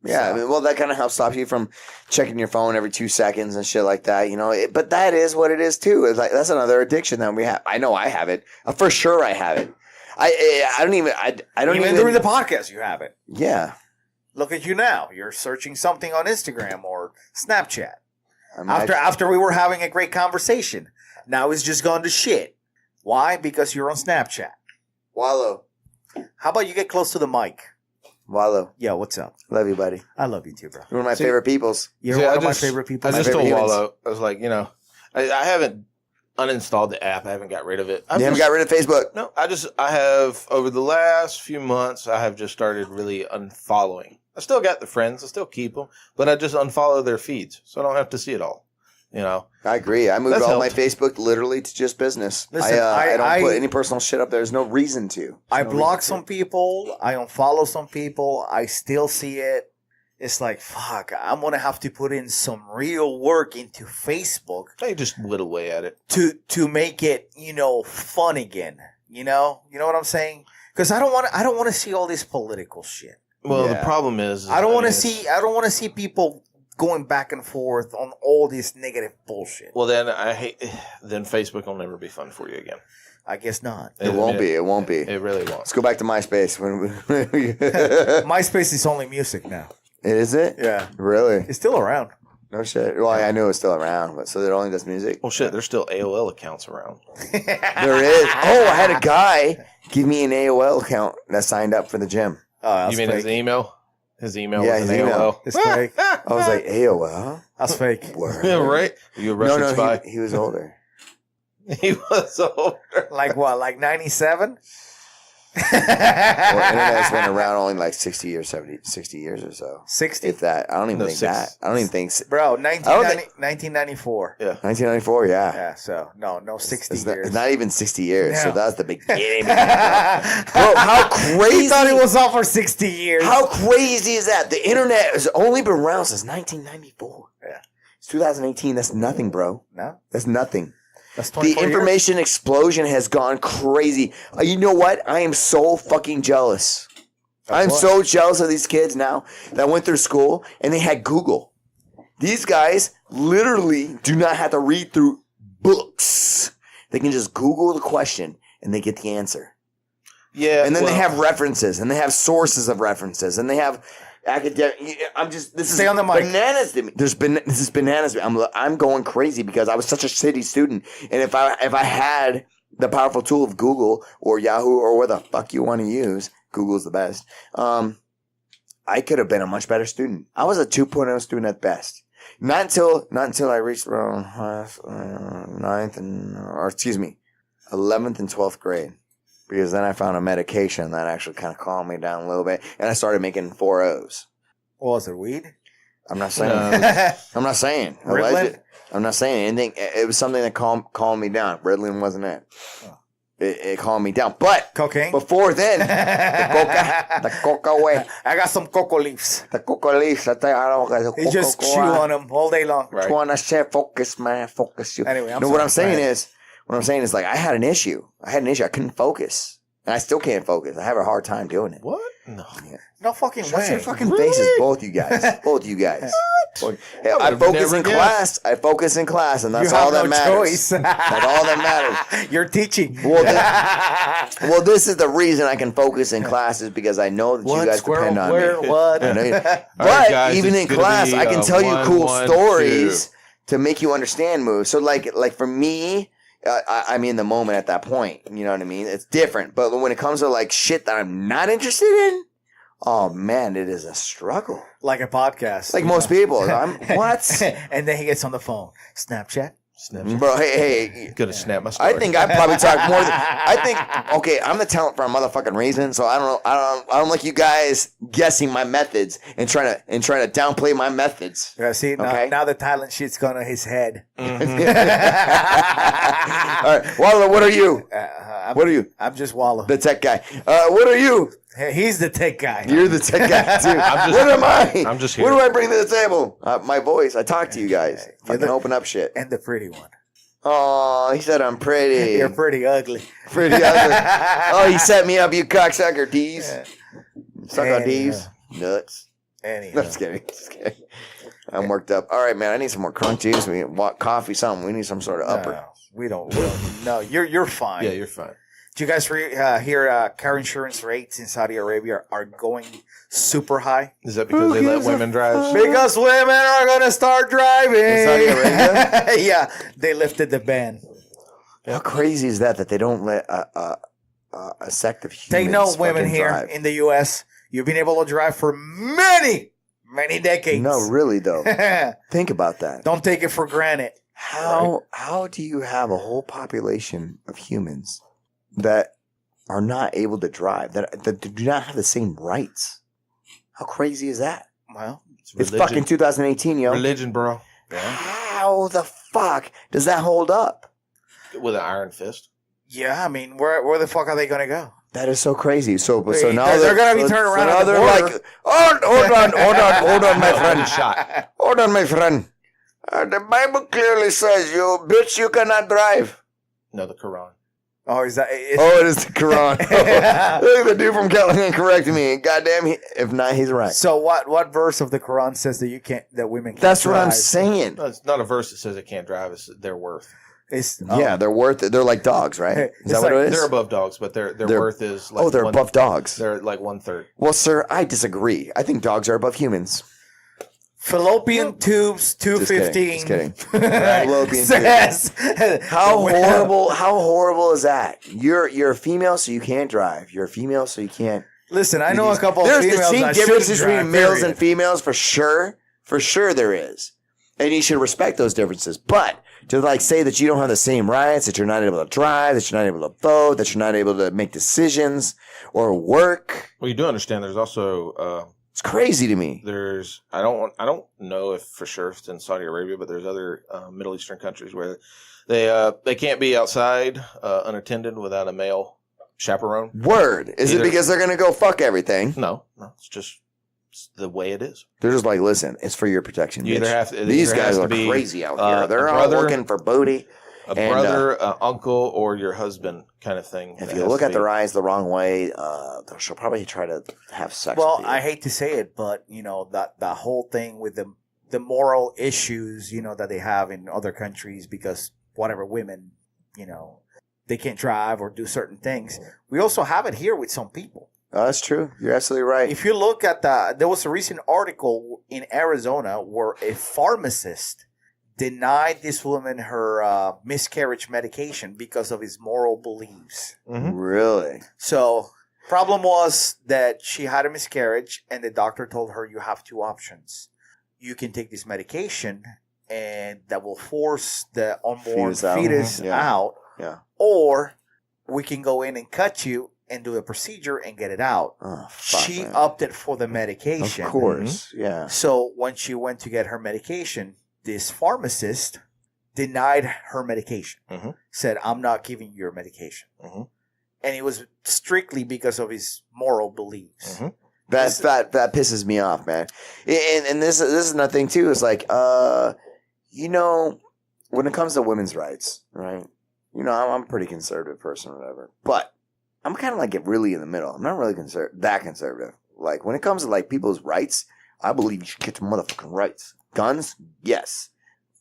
B: Yeah, I mean, well, that kind of helps stop you from checking your phone every 2 seconds and shit like that, But that is what it is, too. It's like, that's another addiction that we have. I know I have it. For sure I have it. I don't even
A: during the podcast you have it.
B: Yeah.
A: Look at you now. You're searching something on Instagram or Snapchat. After we were having a great conversation. Now it's just gone to shit. Why? Because you're on Snapchat.
B: Wallow.
A: How about you get close to the mic?
B: Wallow.
A: Yeah, what's up?
B: Love you, buddy.
A: I love you too, bro.
B: You're one of my favorite peoples.
A: You're one of my favorite people.
C: I just
B: favorite
C: told
B: humans.
C: Wallow, I was like, I haven't uninstalled the app. I haven't got rid of it.
B: You haven't got rid of Facebook?
C: No, I have, over the last few months, I have just started really unfollowing. I still got the friends. I still keep them, but I just unfollow their feeds, so I don't have to see it all.
B: I agree. I moved
C: That's
B: all my
C: helped.
B: Facebook literally to just business.
A: Listen,
B: I don't put any personal shit up there. There's no reason to.
A: I block some people. I unfollow some people. I still see it. It's like, fuck, I'm going to have to put in some real work into Facebook
C: They just whittle away at it.
A: to make it, fun again. You know what I'm saying? Because I don't want to see all this political shit.
C: Well,
B: Yeah.
C: the problem is
A: I don't want to see people going back and forth on all this negative bullshit.
C: Well, then then Facebook will never be fun for you again.
A: I guess not.
B: It won't be. It won't be.
C: It really won't.
B: Let's go back to MySpace.
A: MySpace is only music now.
B: Is it?
A: Yeah.
B: Really?
A: It's still around.
B: No shit. Well, I knew it was still around, but so it only does music.
C: Well, shit, there's still AOL accounts around.
B: There is. Oh, I had a guy give me an AOL account that signed up for the gym.
A: Oh, that's
C: You mean
A: fake.
C: his email? His email
B: Yeah,
C: was
B: his
C: an
B: email.
C: AOL.
A: It's fake.
B: I was like, AOL?
A: That's fake.
B: Word.
C: Yeah, right? You a Russian
B: No,
C: spy?
B: he was older.
C: He was older.
A: Like what? Like 97?
B: Well, internet's been around only like 60 years or so.
A: 60?
B: If that. I don't even
C: No,
B: think
C: six.
B: that. I don't even think.
A: Bro,
B: 1994.
A: 1994.
C: Yeah.
B: 1994, yeah.
A: Yeah, so no 60
B: It's not,
A: years.
B: it's not even 60 years, so
A: No.
B: that's the beginning. Bro,
A: Bro,
B: how crazy.
A: He thought it was all for 60 years.
B: How crazy is that? The internet has only been around since 1994.
A: Yeah.
B: It's 2018. That's nothing, bro.
A: No?
B: That's nothing.
A: That's
B: The
A: 24 years.
B: information explosion has gone crazy. You know what? I am so fucking jealous. I'm
A: what?
B: so jealous of these kids now that went through school and they had Google. These guys literally do not have to read through books. They can just Google the question and they get the answer.
C: Yeah.
B: And then they
C: well,
B: have references and they have sources of references and they have academic. This
A: Stay
B: is
A: on the mic.
B: bananas to me. This is bananas to me. I'm going crazy because I was such a shitty student, and if I had the powerful tool of Google or Yahoo or what the fuck you want to use, Google's the best. I could have been a much better student. I was a 2.0 student at best. Not until I reached around 11th and 12th grade. Because then I found a medication that actually kind of calmed me down a little bit. And I started making 4.0s.
A: What was it, weed?
B: I'm not saying.
C: No.
B: I'm not saying.
A: Ritalin?
B: Alleged. I'm not saying anything. It was something that calmed me down. Ritalin wasn't it.
A: Oh.
B: It calmed me down. But
A: Cocaine?
B: before then, the coca way.
A: I got some cocoa leaves.
B: The coca leaves. I don't
A: You just chew on them all day long.
C: Right.
B: Wanna say focus, man. Focus you.
A: Anyway, I'm
B: no,
A: sorry.
B: what I'm saying
A: Go ahead.
B: is like I had an issue. I couldn't focus. And I still can't focus. I have a hard time doing it.
C: What? No.
A: No fucking
B: Shut your
A: way.
B: fucking faces, both you guys. Both you guys. Hey, I
C: would've
B: focus
C: never
B: in
C: guessed.
B: class. I focus in class, and that's
A: You
B: all
A: have
B: that
A: no
B: matters.
A: choice.
B: That's all that matters.
A: You're teaching.
B: Well, this is the reason I can focus in class is because I know that you guys depend on
A: where,
B: me.
A: what?
B: I know you- But
C: All right, guys,
B: even
C: it's
B: in
C: gonna
B: class,
C: be,
B: I can tell you
C: 1,
B: cool
C: 1,
B: stories to make you understand moves. So, like for me, I'm in the moment at that point. You know what I mean? It's different. But when it comes to like shit that I'm not interested in, oh man, it is a struggle.
A: Like a podcast.
B: Like most people, I'm what?
A: And then he gets on the phone. Snapchat.
C: Snapchat.
B: Bro, hey.
C: Could have snapped my story.
B: I think I probably talk more than I think. Okay, I'm the talent for a motherfucking reason. So I don't know. I don't like you guys guessing my methods and trying to downplay my methods.
A: Yeah, see,
B: Okay.
A: now the talent shit's gone to his head.
B: All right, Wallow, what are you? What are you?
A: I'm just Wallow.
B: The tech guy. What are you?
A: He's the tech guy.
B: You're the tech guy too.
C: I'm just-
B: what am I?
C: I'm just
B: What
C: here.
B: do I bring to the table? My voice. I talk to you guys.
A: You're
B: Fucking
A: the-
B: open up shit.
A: And the pretty one.
B: Oh, he said I'm pretty.
A: You're pretty ugly.
B: Pretty ugly. Oh, he set me up, you cocksucker, D's. Suck on
A: Anyhow.
B: D's. Nuts.
A: Anyhow.
B: Just kidding. Just kidding. I'm worked up. All right, man. I need some more crunk juice. We want coffee, something. We need some sort of upper.
A: No, we don't. No, you're fine.
C: Yeah, you're fine.
A: Do you guys hear car insurance rates in Saudi Arabia are going super high?
C: Is that because they let women drive?
A: Because women are going to start driving.
B: In Saudi Arabia?
A: Yeah, they lifted the ban.
B: How crazy is that they don't let a sect of humans
A: Take note, women
B: fucking
A: here
B: drive?
A: in the U.S., you've been able to drive for many decades.
B: No, really though. Think about that.
A: Don't take it for granted.
B: How do you have a whole population of humans that are not able to drive, that do not have the same rights? How crazy is that?
A: Well,
B: It's fucking 2018, yo.
C: Religion, bro.
A: yeah.
B: How the fuck does that hold up?
C: With an iron fist.
A: Yeah, I mean, where the fuck are they going to go?
B: That is so crazy. So now
A: they're going to be turning around
B: now
A: at the
B: they're
A: border.
B: like, hold on, my friend.
A: Shot.
B: Hold on, my friend. The Bible clearly says, you cannot drive.
C: No, the Quran.
A: Oh, is that?
B: It is the Quran. Look at the dude from Callahan correcting me. Goddamn, if not, he's right.
A: So what verse of the Quran says that women can't
B: That's what I'm
A: drive?
B: saying.
C: No, it's not a verse that says they can't drive. It's their worth.
A: It's,
B: Yeah, they're worth it. They're like dogs, right? Is
A: It's
B: that what
A: like-
B: it is?
C: They're above dogs, but their
B: They're-
C: worth is like
B: they're above dogs.
C: They're like 1/3.
B: Well, sir, I disagree. I think dogs are above humans.
A: Fallopian tubes 215.
B: Just kidding. Fallopian
A: says
B: How horrible is that? You're a female, so you can't drive. You're a female, so you can't.
A: Listen, I know a couple of
B: There's
A: females
B: distinct
A: that
B: differences
A: shouldn't
B: between
A: drive,
B: males
A: period.
B: and females for sure. For sure there is. And you should respect those differences. But to like say that you don't have the same rights, that you're not able to drive, that you're not able to vote, that you're not able to make decisions or work,
C: Well, you do understand. There's also
B: it's crazy to me.
C: there's I don't know if for sure if it's in Saudi Arabia, but there's other Middle Eastern countries where they can't be outside unattended without a male chaperone.
B: Word. Is it
C: Either-
B: because they're going to go fuck everything?
C: No, it's just the way it is.
B: They're just like, listen, it's for your protection.
C: You either
B: bitch.
C: have to- it
B: These
C: either
B: guys
C: has to
B: are
C: be,
B: crazy out
C: a
B: here. They're all
C: brother-
B: looking for booty.
C: A
B: And,
C: brother, uncle, or your husband kind of thing.
B: If
C: It
B: you
C: has
B: look
C: to
B: at
C: be.
B: their eyes the wrong way, she'll probably try to have sex
A: Well,
B: with you.
A: I hate to say it, but the whole thing with the moral issues, that they have in other countries because whatever women, they can't drive or do certain things. We also have it here with some people.
B: Oh, that's true. You're absolutely right.
A: If you look at there was a recent article in Arizona where a pharmacist denied this woman her miscarriage medication because of his moral beliefs.
C: Mhm.
B: Really?
A: So, problem was that she had a miscarriage, and the doctor told her you have two options. You can take this medication, and that will force the unborn
B: Fetus out.
A: fetus
B: Mhm. Yeah.
A: out,
B: Yeah.
A: or we can go in and cut you and do a procedure and get it out.
B: Oh, fuck,
A: She
B: man.
A: opted for the medication.
B: Of course. Yeah.
A: So when she went to get her medication, this pharmacist denied her medication.
C: Mhm.
A: Said, I'm not giving you your medication.
C: Mhm.
A: And it was strictly because of his moral beliefs.
C: Mhm.
B: That pisses me off, man. And this is another thing too. Is like, when it comes to women's rights, right? I'm a pretty conservative person or whatever, but I'm kind of like really in the middle. I'm not really that conservative. Like when it comes to like people's rights, I believe you should get your motherfucking rights. Guns, yes.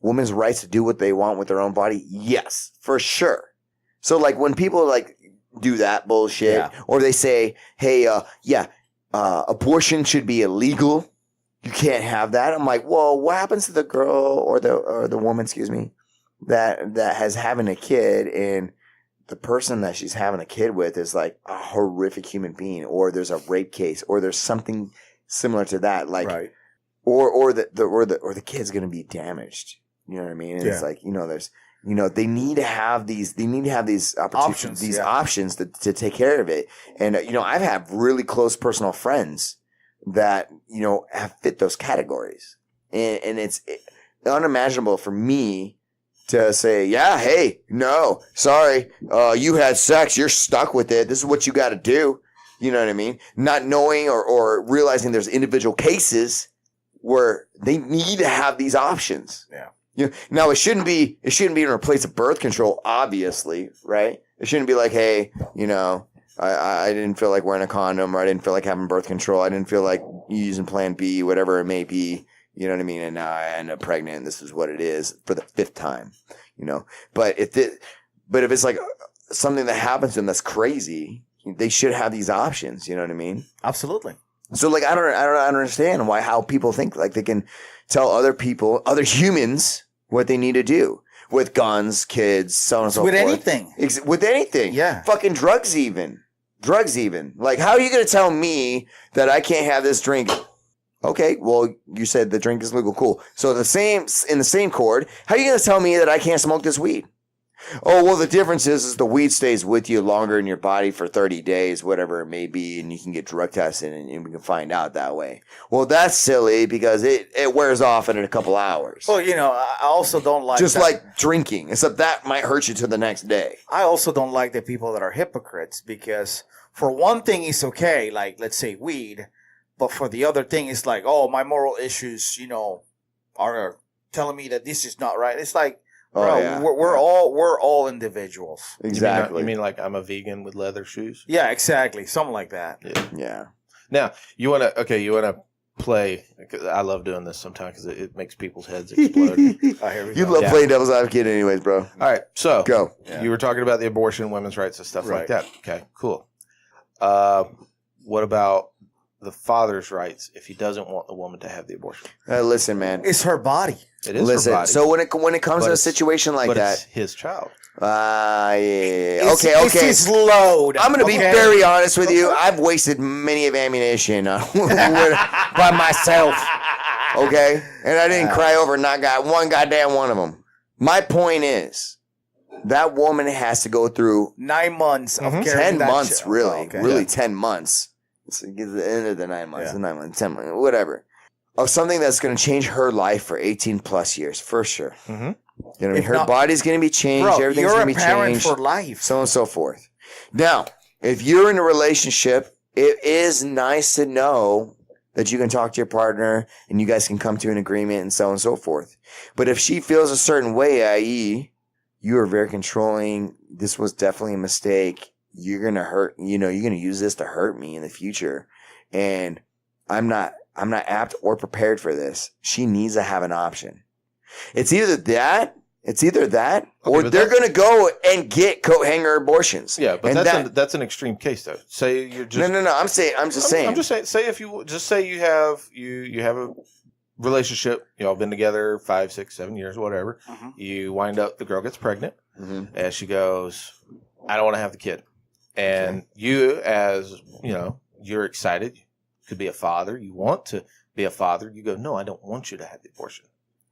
B: Women's rights to do what they want with their own body, yes, for sure. So like when people like do that bullshit,
A: Yeah.
B: or they say, hey, abortion should be illegal. You can't have that. I'm like, well, what happens to the girl or the woman, excuse me, that has having a kid, and the person that she's having a kid with is like a horrific human being, or there's a rape case, or there's something similar to that, like,
A: Right.
B: or the kid's gonna be damaged. You know what I mean? And it's
A: Yeah.
B: like, there's. They need to have these. They need to have these opportunities, options to take care of it. And I've had really close personal friends that have fit those categories, and it's unimaginable for me to say, yeah, hey, no, sorry, you had sex, you're stuck with it. This is what you got to do. You know what I mean? Not knowing or realizing there's individual cases where they need to have these options.
A: Yeah.
B: Now it shouldn't be in replace of birth control, obviously, right? It shouldn't be like, hey, I didn't feel like wearing a condom, or I didn't feel like having birth control. I didn't feel like using Plan B, whatever it may be. You know what I mean? And now I end up pregnant, and this is what it is for the 5th time. But if it's like something that happens to them that's crazy, they should have these options. You know what I mean?
A: Absolutely.
B: So like, I don't understand how people think like they can tell other people, other humans what they need to do with guns, kids, so on and so forth.
A: With anything.
B: With anything.
A: Yeah.
B: Fucking drugs even. Like, how are you going to tell me that I can't have this drink? Okay, well, you said the drink is legal. Cool. So in the same chord, how are you going to tell me that I can't smoke this weed? Oh, well, the difference is the weed stays with you longer in your body for 30 days, whatever it may be, and you can get drug tested and we can find out that way. Well, that's silly because it wears off in a couple hours.
A: Well, I also don't like
B: Just
A: that.
B: like drinking, except that might hurt you to the next day.
A: I also don't like the people that are hypocrites because for one thing, it's okay, like, let's say weed, but for the other thing, it's like, oh, my moral issues, are telling me that this is not right. It's like, bro, we're all individuals.
B: Exactly.
C: You mean like I'm a vegan with leather shoes?
A: Yeah, exactly. Something like that.
B: Yeah.
C: Now, you want to play. I love doing this sometimes because it makes people's heads explode.
B: You love playing devil's advocate anyways, bro.
C: All right. So,
B: go.
C: You were talking about the abortion, women's rights, and stuff like that. Okay, cool. What about the father's rights if he doesn't want the woman to have the abortion?
B: Listen, man.
A: It's her body.
C: It is her body.
B: So when it comes to a situation like that,
C: it's his child.
B: Yeah.
A: It's
B: Okay.
A: his load.
B: I'm going to be very honest with you. I've wasted many of ammunition by myself. Okay? And I didn't cry over not got one goddamn one of them. My point is, that woman has to go through
A: 9 months of carrying
B: 10
A: that
B: months,
A: shit.
B: really.
A: Oh, okay.
B: Really, 10 months. It's the end of the 9 months.
A: Yeah.
B: 9 months, 10 months, whatever. Of something that's going to change her life for 18 plus years, for sure.
C: Mm-hmm.
B: You know what I mean? Her body's going to be changed.
A: Bro,
B: Everything's
A: you're
B: going to
A: a
B: be
A: parent
B: changed.
A: for life.
B: So on and so forth. Now, if you're in a relationship, it is nice to know that you can talk to your partner and you guys can come to an agreement and so on and so forth. But if she feels a certain way, i.e., you are very controlling, this was definitely a mistake, you're going to hurt, you're going to use this to hurt me in the future. And I'm not apt or prepared for this. She needs to have an option. It's either that, or they're going to go and get coat hanger abortions.
C: Yeah, but that's an extreme case, though. Say you're just
B: no. I'm just saying.
C: Say if you have a relationship, y'all been together 5, 6, 7 years, whatever.
A: Mm-hmm.
C: You wind up, the girl gets pregnant,
B: Mm-hmm.
C: and she goes, "I don't want to have the kid," and you, as you're excited, could be a father. You want to be a father. You go, "No, I don't want you to have the abortion."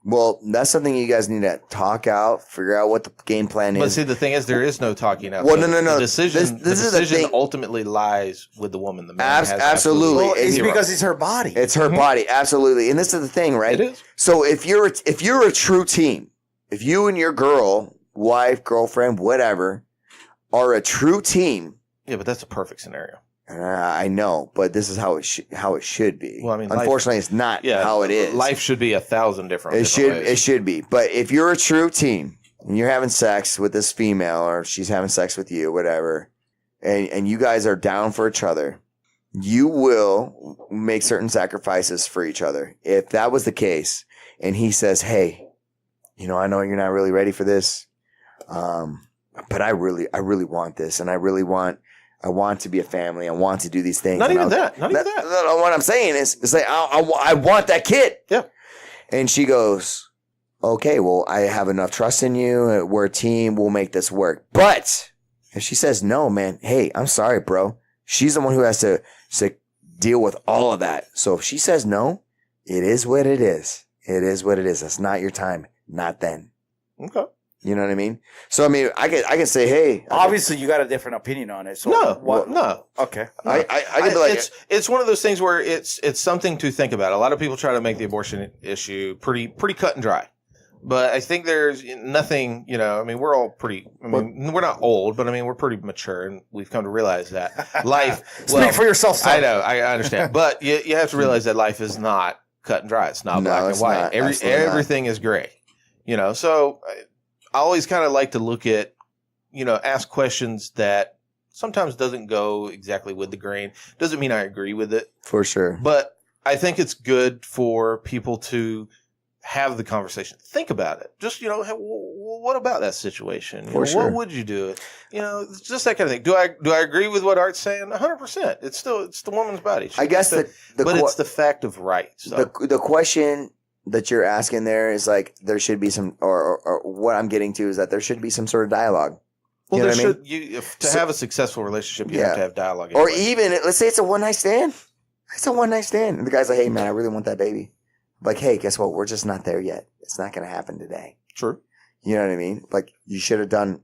B: Well, that's something you guys need to talk out, figure out what the game plan is.
C: But see, the thing is, there is no talking out.
B: Well, no.
C: The decision,
B: This is the thing.
C: ultimately lies with the woman. The man has
B: absolutely.
A: Well, it's
B: Zero.
A: because it's her body.
B: It's her body, absolutely. And this is the thing, right?
C: It is.
B: So if you're a true team, if you and your girl, wife, girlfriend, whatever, are a true team.
C: Yeah, but that's a perfect scenario.
B: I know, but this is how it should be.
C: Well, I mean,
B: unfortunately, it's not how it is.
C: Life should be 1,000 different.
B: It
C: ways.
B: should be. But if you're a true team and you're having sex with this female, or she's having sex with you, whatever, and you guys are down for each other, you will make certain sacrifices for each other. If that was the case, and he says, "Hey, I know you're not really ready for this, but I really want this, and I want to be a family. I want to do these things."
C: Not even that.
B: What I'm saying is, it's like, I want that kid.
C: Yeah.
B: And she goes, "Okay, well, I have enough trust in you. We're a team. We'll make this work." But if she says no, man, hey, I'm sorry, bro. She's the one who has to deal with all of that. So if she says no, it is what it is. It is what it is. That's not your time. Not then.
C: Okay.
B: You know what I mean? So I mean, I can say, hey.
A: Obviously, you got a different opinion on it. So
C: no.
A: Okay.
B: I can be like,
C: it's one of those things where it's something to think about. A lot of people try to make the abortion issue pretty cut and dry, but I think there's nothing. I mean, we're all pretty. I mean, we're not old, but I mean, we're pretty mature, and we've come to realize that life.
A: Speak for yourself, son.
C: I know, I understand, but you have to realize that life is not cut and dry. It's not black and white. Everything is gray. So. I always kind of like to look at, ask questions that sometimes doesn't go exactly with the grain. Doesn't mean I agree with it.
B: For sure.
C: But I think it's good for people to have the conversation. Think about it. Just, what about that situation?
B: Sure.
C: What would you do? It's just that kind of thing. Do I agree with what Art's saying? 100%. It's the woman's body.
B: I guess
C: it's the fact of right. So.
B: The question that you're asking there is like there should be some, or what I'm getting to is that there should be some sort of dialogue.
C: Well,
B: you know
C: to have a successful relationship, you have to have dialogue.
B: Or even, let's say it's a one night stand. It's a one night stand. And the guy's like, hey, man, I really want that baby. Like, hey, guess what? We're just not there yet. It's not going to happen today.
C: True.
B: You know what I mean? Like, you should have done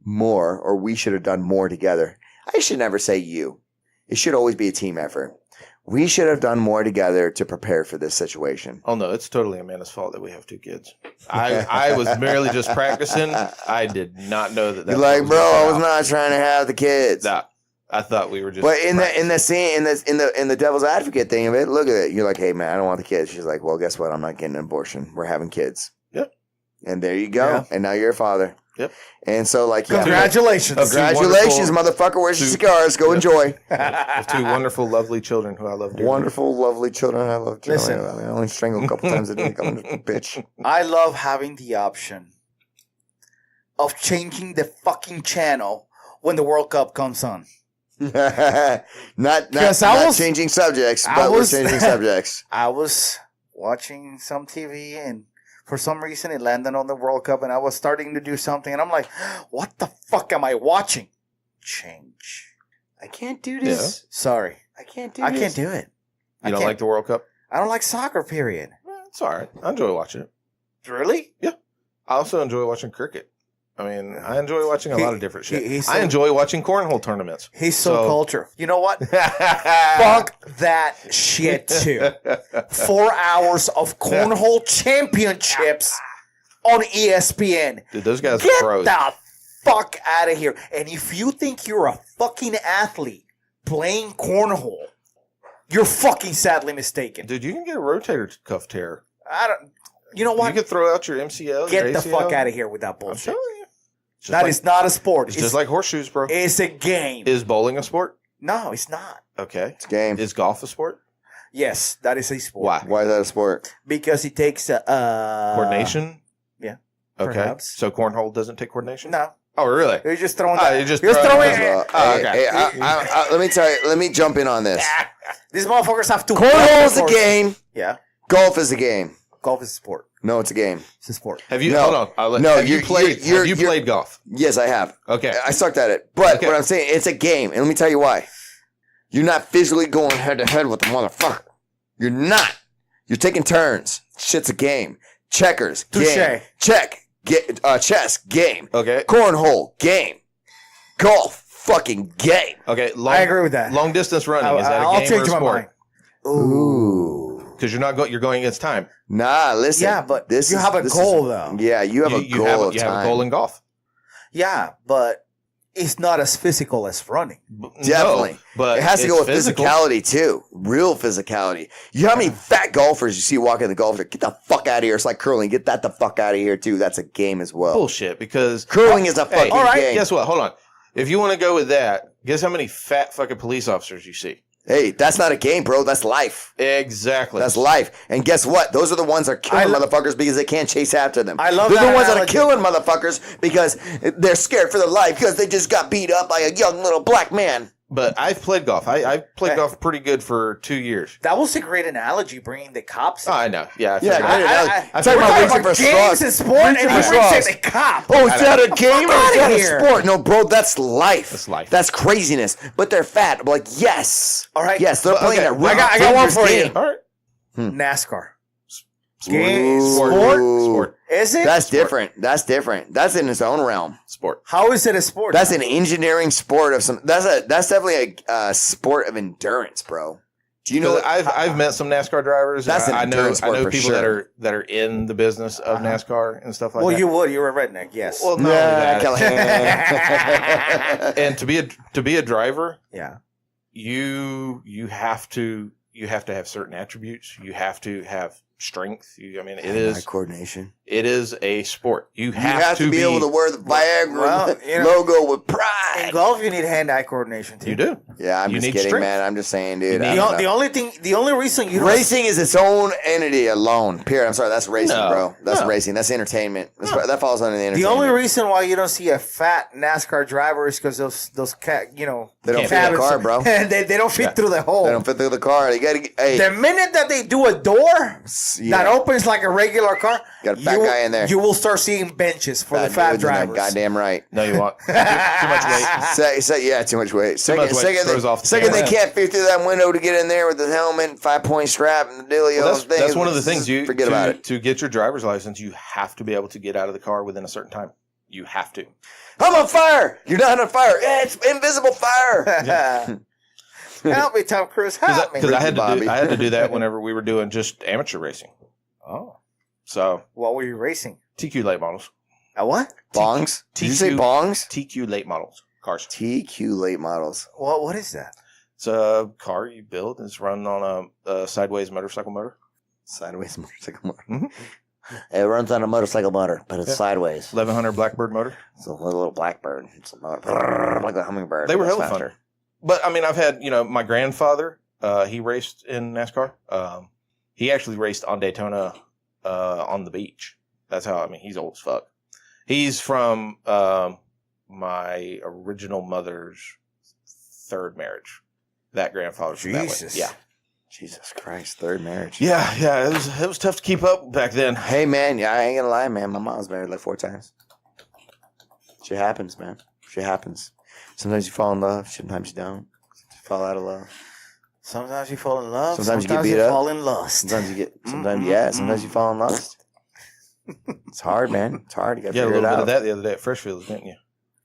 B: more, or we should have done more together. I should never say you. It should always be a team effort. We should have done more together to prepare for this situation.
C: Oh, no, it's totally Amanda's fault that we have 2 kids. I was merely just practicing. I did not know that.
B: You're like, bro, I was not trying to have the kids.
C: Nah, I thought we were just.
B: But in the devil's advocate thing of it, look at it. You're like, hey man, I don't want the kids. She's like, well, guess what? I'm not getting an abortion. We're having kids.
C: Yep.
B: And there you go. Yeah. And now you're a father.
C: Yep.
B: And so, like,
A: congratulations,
B: motherfucker. Where's your cigars? Go enjoy.
C: With 2 wonderful, lovely children who I love dearly.
B: Wonderful, lovely children I love dearly.
A: Listen,
B: I only strangle a couple times a day. I'm a bitch.
A: I love having the option of changing the fucking channel when the World Cup comes on.
B: not changing subjects, but we're changing subjects.
A: I was watching some TV and for some reason it landed on the World Cup and I was starting to do something and I'm like, what the fuck am I watching? Change.
B: I can't do this.
A: Yeah. Sorry.
B: I can't do it.
C: You don't like the World Cup?
A: I don't like soccer, period.
C: It's all right. I enjoy watching it.
A: Really?
C: Yeah. I also enjoy watching cricket. I mean, I enjoy watching a lot of different shit. I
A: so,
C: enjoy watching cornhole tournaments.
A: He's so cultured. You know what? Fuck that shit too. 4 hours of cornhole championships on ESPN.
C: Dude, those guys
A: Get
C: are pros.
A: the fuck out of here. And if you think you're a fucking athlete playing cornhole, you're fucking sadly mistaken.
C: Dude, you can get a rotator cuff tear.
A: You know what?
C: You can throw out your MCL.
A: Get
C: your
A: the
C: ACL.
A: fuck out of here with that bullshit.
C: I'm telling you.
A: That is not a sport.
C: It's just like horseshoes, bro.
A: It's a game.
C: Is bowling a sport?
A: No, it's not.
C: Okay.
B: It's a game.
C: Is golf a sport?
A: Yes, that is a sport.
C: Why?
B: Why is that a sport?
A: Because it takes
C: coordination?
A: Yeah.
C: Okay.
A: Perhaps.
C: So cornhole doesn't take coordination?
A: No.
C: Oh, really?
A: You're just throwing that.
C: You're throwing
A: it.
B: Okay. Let me tell you. Let me jump in on this.
A: These motherfuckers have to.
B: Cornhole is a game.
A: Yeah.
B: Golf is a game.
A: Golf is a sport.
B: No, it's a game.
A: It's a sport.
C: Have you?
B: No.
C: Hold on. Have you played golf?
B: Yes, I have.
C: Okay.
B: I sucked at it. But what I'm saying, it's a game. And let me tell you why. You're not physically going head to head with the motherfucker. You're not. You're taking turns. Shit's a game. Checkers. Game. Check. Chess. Game.
C: Okay.
B: Cornhole. Game. Golf. Fucking game.
C: Okay.
A: I agree with that.
C: Long distance running. Is that a game
A: I'll change
C: or a
A: my
C: sport?
A: mind.
B: Ooh.
C: Because you're going against time.
B: Nah, listen.
A: Yeah, but you have a goal, though.
B: Yeah, you have a goal.
C: You have a goal in golf.
A: Yeah, but it's not as physical as running.
B: Definitely.
C: No, but
B: it has to go with
C: physical.
B: physicality, too. Real physicality. You know how many fat golfers you see walking the golf? Get the fuck out of here. It's like curling. Get that the fuck out of here, too. That's a game as well.
C: Bullshit, because
B: curling is a fucking game.
C: Guess what? Hold on. If you want to go with that, guess how many fat fucking police officers you see?
B: Hey, that's not a game, bro. That's life.
C: Exactly.
B: That's life. And guess what? Those are the ones that are killing motherfuckers because they can't chase after them.
A: I love
B: They're
A: that
B: the ones
A: analogy.
B: that are killing motherfuckers because they're scared for their life because they just got beat up by a young little black man.
C: But I've played golf. I've played golf pretty good for 2 years.
A: That was a great analogy, bringing the cops in.
C: Oh, I know. Yeah.
B: I'm talking about reaching for
A: games
B: straws.
A: and sport, and he reaches the cop.
B: Oh, is that a game or is that a
A: here.
B: sport? No, bro, that's life.
C: That's life.
B: That's craziness. But they're fat. I'm like, yes.
A: All right.
B: Yes, they're playing a real
A: I got one for
B: game.
A: you.
C: All right.
A: NASCAR.
B: Game.
C: Sport.
A: Is it?
B: That's different. That's different. That's in its own realm.
C: Sport.
A: How is it a sport?
B: That's an engineering sport of some. That's definitely a sport of endurance, bro. Do you know?
C: I've met some NASCAR drivers.
B: That's an
C: I know
B: endurance sport
C: I know
B: for
C: people
B: sure.
C: that are in the business of NASCAR and stuff like that.
A: Well, you would. You're a redneck. Yes.
C: Well, not only that. And to be a driver,
A: yeah,
C: you have to have certain attributes. You have to have strength. It
B: Hand-eye
C: is.
B: coordination.
C: It is a sport. You
B: You
C: have
B: to be able to wear the Viagra logo with pride.
A: In golf, you need hand-eye coordination too.
C: You do.
B: Yeah, I'm
C: You
B: just
C: need
B: kidding,
C: strength.
B: man. I'm just saying, dude.
C: You
B: I
C: need-
B: don't know.
A: The only reason you don't
B: Racing is its own entity alone. Period. I'm sorry, that's racing,
C: No,
B: bro. That's
C: no.
B: racing. That's entertainment. That falls under the
A: The
B: entertainment.
A: only reason why you don't see a fat NASCAR driver is because those
B: they don't fit
C: Can't
B: the car, bro.
A: they don't fit through the hole.
B: They don't fit through the car. They gotta. Hey,
A: The minute that they do a door that opens like a regular car,
B: Got a fat guy in there.
A: You will start seeing benches for the fat drivers.
B: Goddamn right.
C: No, you want too much weight.
B: Yeah, too much weight.
C: much weight throws off the
B: Second they
C: camera.
B: can't fit through that window to get in there with the helmet, 5-point strap, and the dealio.
C: Well, that's one of the things.
B: Forget about it.
C: To get your driver's license, you have to be able to get out of the car within a certain time. You have to.
B: I'm on fire. You're not on fire. Yeah, it's invisible fire.
A: Help me, Tom Cruise. Help me.
C: Because I
B: Bobby.
C: had to do that whenever we were doing just amateur racing.
A: Oh,
C: So
A: what were you racing?
C: TQ late models.
A: A what?
B: Bongs? Did you say
C: TQ
B: bongs?
C: TQ late models cars.
B: TQ late models.
A: What is that?
C: It's a car you build. It's run on a sideways motorcycle motor.
B: Sideways motorcycle motor.
C: Mhm.
B: It runs on a motorcycle motor, but it's sideways.
C: 1100 Blackbird motor.
B: It's a little blackbird. It's a motor. Like a hummingbird.
C: They were
B: It's
C: hella
B: faster.
C: fun. But I've had my grandfather. He raced in NASCAR. He actually raced on Daytona on the beach. That's how. He's old as fuck. He's from my original mother's third marriage. That grandfather's from that way.
A: Jesus.
C: Yeah.
B: Jesus Christ, third marriage.
C: Yeah. It was tough to keep up back then.
B: Hey, man, I ain't gonna lie, man. My mom's married like 4 times. Shit happens, man. Shit happens. Sometimes you fall in love. Sometimes you don't. You fall out of love.
A: Sometimes you fall in love.
B: Sometimes you get beat
A: you
B: up.
A: fall in lust.
B: Sometimes you get. Sometimes you fall in lust. It's hard, man. It's hard. You gotta
C: You had a
B: figure it
C: little bit
B: out.
C: of that the other day at Freshfields, didn't you?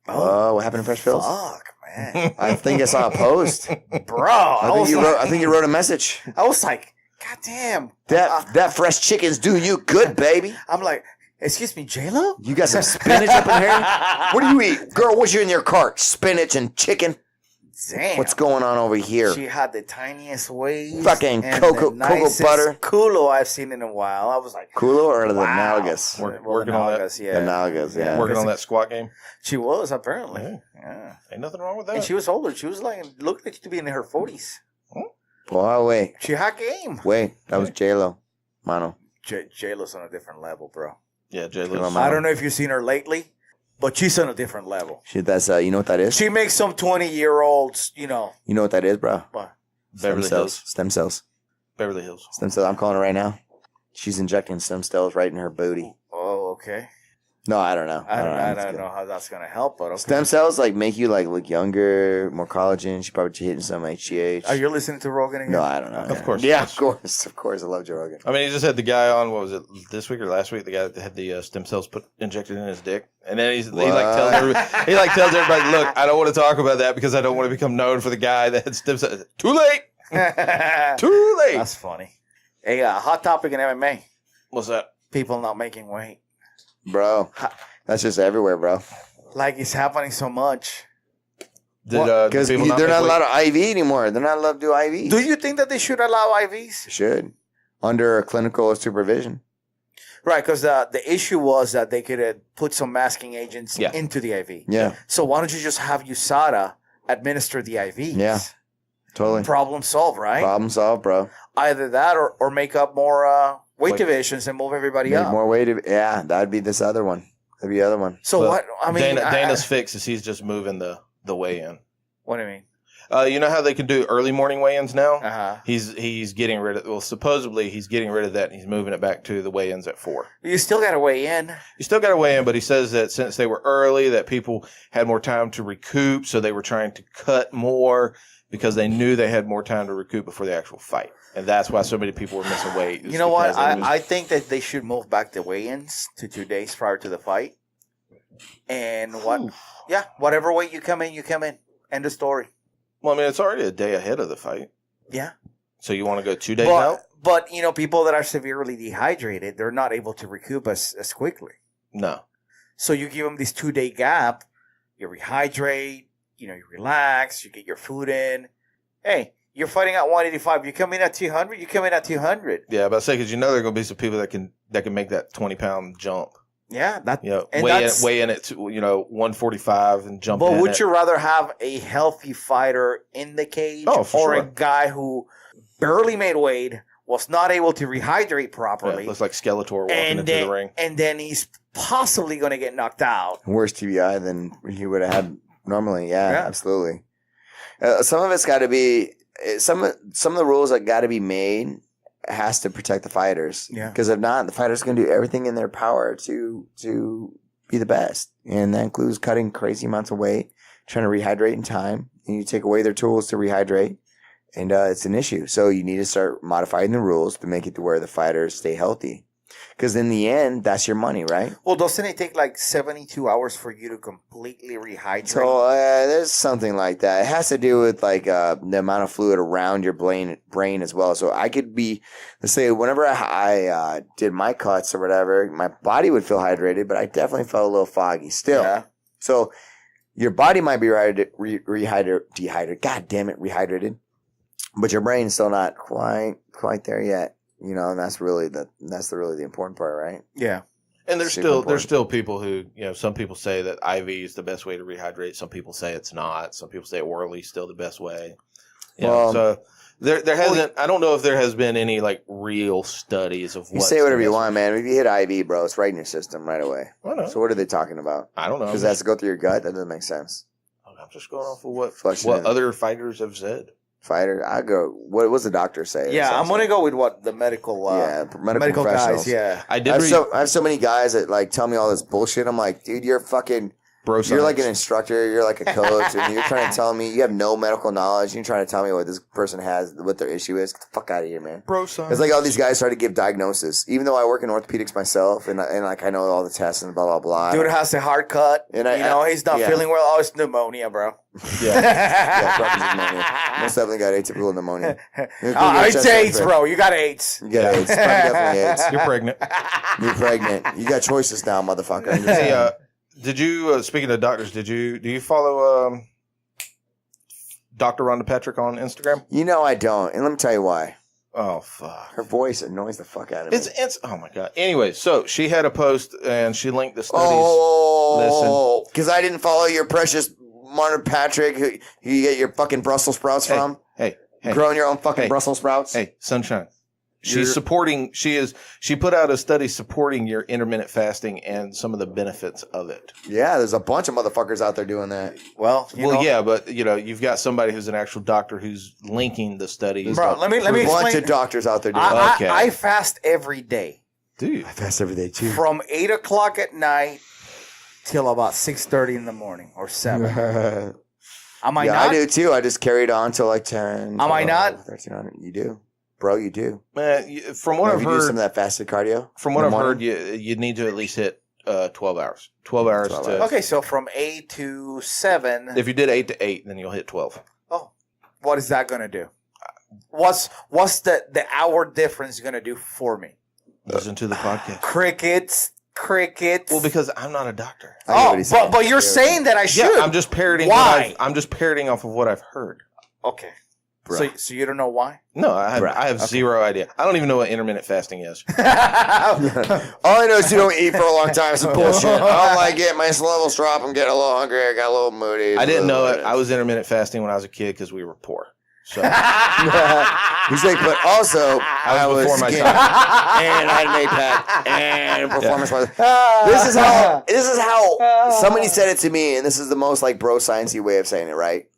B: Oh, what happened in Freshfields?
A: Fuck, man.
B: I think I saw a post.
A: Bro,
B: I think you wrote a message.
A: I was like, God damn.
B: That fresh chickens do you good, baby.
A: I'm like, excuse me, J-Lo?
B: You got some spinach up in here? What do you eat? Girl, what's in your cart? Spinach and chicken?
A: Damn.
B: What's going on over here?
A: She had the tiniest waist.
B: Fucking
A: and
B: cocoa
A: the nicest
B: butter.
A: culo I've seen in a while. I was like,
B: Culo or the
A: wow.
B: analogous?
C: Working on that.
A: analogous, yeah.
B: Analogous, yeah.
C: Working on that squat game.
A: She was, apparently.
C: Yeah.
A: Yeah.
C: Ain't nothing wrong with
A: And
C: that.
A: she was older. She was like, looked like to be in her 40s.
B: Well, wait.
A: She had game.
B: That was J-Lo. Mano.
A: J-Lo's on a different level, bro.
C: Yeah, Jay
B: Come on,
C: Lewis.
B: man.
A: I don't know if you've seen her lately, but she's on a different level.
B: Shit, that's, you know what that is?
A: She makes some 20-year-olds,
B: You know what that is, bro?
A: What?
C: Beverly
B: Stem
C: Hills.
B: cells. Stem cells.
C: Beverly Hills.
B: Stem cells. I'm calling it right now. She's injecting stem cells right in her booty.
A: Oh, okay.
B: No, I don't know.
A: I
B: It's
A: don't
B: good.
A: know how that's going to help, but okay.
B: Stem cells make you look younger, more collagen. She probably hitting some HGH.
A: Are you listening to Rogan again?
B: No, I don't know.
C: Of course.
B: Yeah, of course. Of course. I love Joe Rogan.
C: He just had the guy on, what was it, this week or last week? The guy that had the stem cells injected in his dick. And then he tells everybody, look, I don't want to talk about that because I don't want to become known for the guy that had stem cells. Too late. Too late.
A: That's funny. Hey, hot topic in MMA.
C: What's that?
A: People not making weight.
B: Bro, that's just everywhere, bro.
A: Like it's happening so much.
B: Because
C: people
B: they're not
C: make
B: allowed to IV anymore. They're not allowed to do IVs.
A: Do you think that they should allow IVs?
B: They should. Under a clinical supervision.
A: Right, because the issue was that they could put some masking agents
C: Yeah.
A: into the IV.
B: Yeah,
A: So why don't you just have USADA administer the IVs?
B: Yeah. totally.
A: Problem solved, right?
B: Problem solved, bro.
A: Either that or make up more weight
C: Like-
A: divisions and move everybody
B: Make
A: up.
B: more weight. Yeah, that'd be this other one. That'd be the other one.
A: So
C: Well,
A: what? I mean,
C: Dana's fix is he's just moving the weigh-in.
A: what do you mean?
C: You know how they can do early morning weigh-ins now?
A: Uh-huh.
C: He's getting rid of, well, supposedly he's getting rid of that and he's moving it back to the weigh-ins at 4.
A: You still got to weigh in.
C: You still got to weigh in, but he says that since they were early, that people had more time to recoup, so they were trying to cut more because they knew they had more time to recoup before the actual fight. And that's why so many people were missing weight.
A: You know what?
C: because it was-
A: I think that they should move back the weigh-ins to 2 days prior to the fight. And whatever weight you come in, you come in. End of story.
C: well, it's already a day ahead of the fight.
A: Yeah.
C: So you want to go 2 days out?
A: But people that are severely dehydrated, they're not able to recoup as quickly.
C: No.
A: So you give them this 2-day gap. You rehydrate. You relax. You get your food in. Hey, You're fighting at 185. You come in at 200. You come in at 200.
C: Yeah, but I say because there are going to be some people that can make that 20-pound jump.
A: Yeah, that
C: weigh in at 145 and jump.
A: But would you rather have a healthy fighter in the cage, or a guy who barely made weight, was not able to rehydrate properly?
C: Yeah, looks like Skeletor walking into the ring,
A: and then he's possibly going to get knocked out.
B: Worse TBI than he would have had normally. Yeah. Absolutely. Some of it's got to be some of the rules that got to be made. Has to protect the fighters.
A: Yeah.
B: Because if not, the fighters can do everything in their power to be the best. And that includes cutting crazy amounts of weight, trying to rehydrate in time. And you take away their tools to rehydrate. And it's an issue. So you need to start modifying the rules to make it to where the fighters stay healthy. Because in the end, that's your money, right?
A: Well, doesn't it take like 72 hours for you to completely rehydrate?
B: So there's something like that. It has to do with like the amount of fluid around your brain as well. So I could be, let's say, whenever I did my cuts or whatever, my body would feel hydrated, but I definitely felt a little foggy still. Yeah. So your body might be dehydrated. God damn it, rehydrated. But your brain's still not quite there yet. You know, and that's really the important part, right?
A: Yeah.
C: And there's still people who, some people say that IV is the best way to rehydrate. Some people say it's not. Some people say orally is still the best way. So there hasn't. I don't know if there has been any like real studies of what.
B: You say whatever you want, man. If you hit IV, bro, it's right in your system right away.
C: I know.
B: So what are they talking about?
C: I don't know.
B: Because it has to go through your gut. That doesn't make sense.
C: I'm just going off of what other fighters have said.
B: Fighter, I go. What was the doctor say?
A: Yeah, I'm gonna go with what the medical medical guys. Yeah,
B: I have so many guys that like tell me all this bullshit. I'm like, dude, you're fucking bro. You're like an instructor. You're like a coach, and you're trying to tell me you have no medical knowledge. You're trying to tell me what this person has, what their issue is. Get the fuck out of here, man.
C: Bro, science.
B: It's like all these guys try to give diagnosis, even though I work in orthopedics myself, and like I know all the tests and blah blah blah.
A: Dude has a hard cut. And he's not feeling well. Oh, it's pneumonia, bro.
B: Yeah, pneumonia. Most definitely got atypical pneumonic.
A: It's AIDS, bro. You got AIDS.
B: You got AIDS. Probably definitely AIDS.
C: You're pregnant.
B: You're pregnant. You got choices now, motherfucker.
C: Hey, did you? Speaking of doctors, do you follow Dr. Rhonda Patrick on Instagram?
B: I don't, and let me tell you why.
C: Oh fuck!
B: Her voice annoys the fuck out of me.
C: It's oh my god. Anyway, so she had a post and she linked the studies.
B: Oh, because I didn't follow your precious Rhonda Patrick, who you get your fucking Brussels sprouts from.
C: Hey,
B: growing your own fucking Brussels sprouts.
C: Hey, sunshine. She put out a study supporting your intermittent fasting and some of the benefits of it.
B: Yeah, there's a bunch of motherfuckers out there doing that.
C: Yeah, but you've got somebody who's an actual doctor who's linking the studies.
A: Bro, let me explain.
B: A bunch of doctors out there doing that.
A: Okay. I fast every day.
C: Dude,
B: I fast every day too.
A: From 8 o'clock at night till about 6:30 in the morning or 7. Am I not?
B: I do too. I just carried on till like 10.
A: Am I not?
B: 1300. You do. Bro, you do.
C: Man, from what I've heard,
B: do some of that fasted cardio.
C: From what I've heard, you need to at least hit 12 hours. 12 hours.
A: Okay, so from 8 to 7.
C: If you did 8 to 8, then you'll hit 12.
A: Oh, what is that going to do? What's the hour difference going to do for me?
C: Listen to the podcast.
A: Crickets.
C: Well, because I'm not a doctor.
A: But you're saying that I should.
C: Yeah, I'm just parroting.
A: Why?
C: I'm just parroting off of what I've heard.
A: Okay. So you don't know why?
C: No, I have zero idea. I don't even know what intermittent fasting is.
B: All I know is you don't eat for a long time. It's bullshit. I don't like it. My levels drop. I'm getting a little hungry. I got a little moody.
C: I didn't know it. I was intermittent fasting when I was a kid because we were poor. So
B: he's like, but also I was before my time, and I made that and performance. This is how somebody said it to me, and this is the most like bro sciencey way of saying it. Right?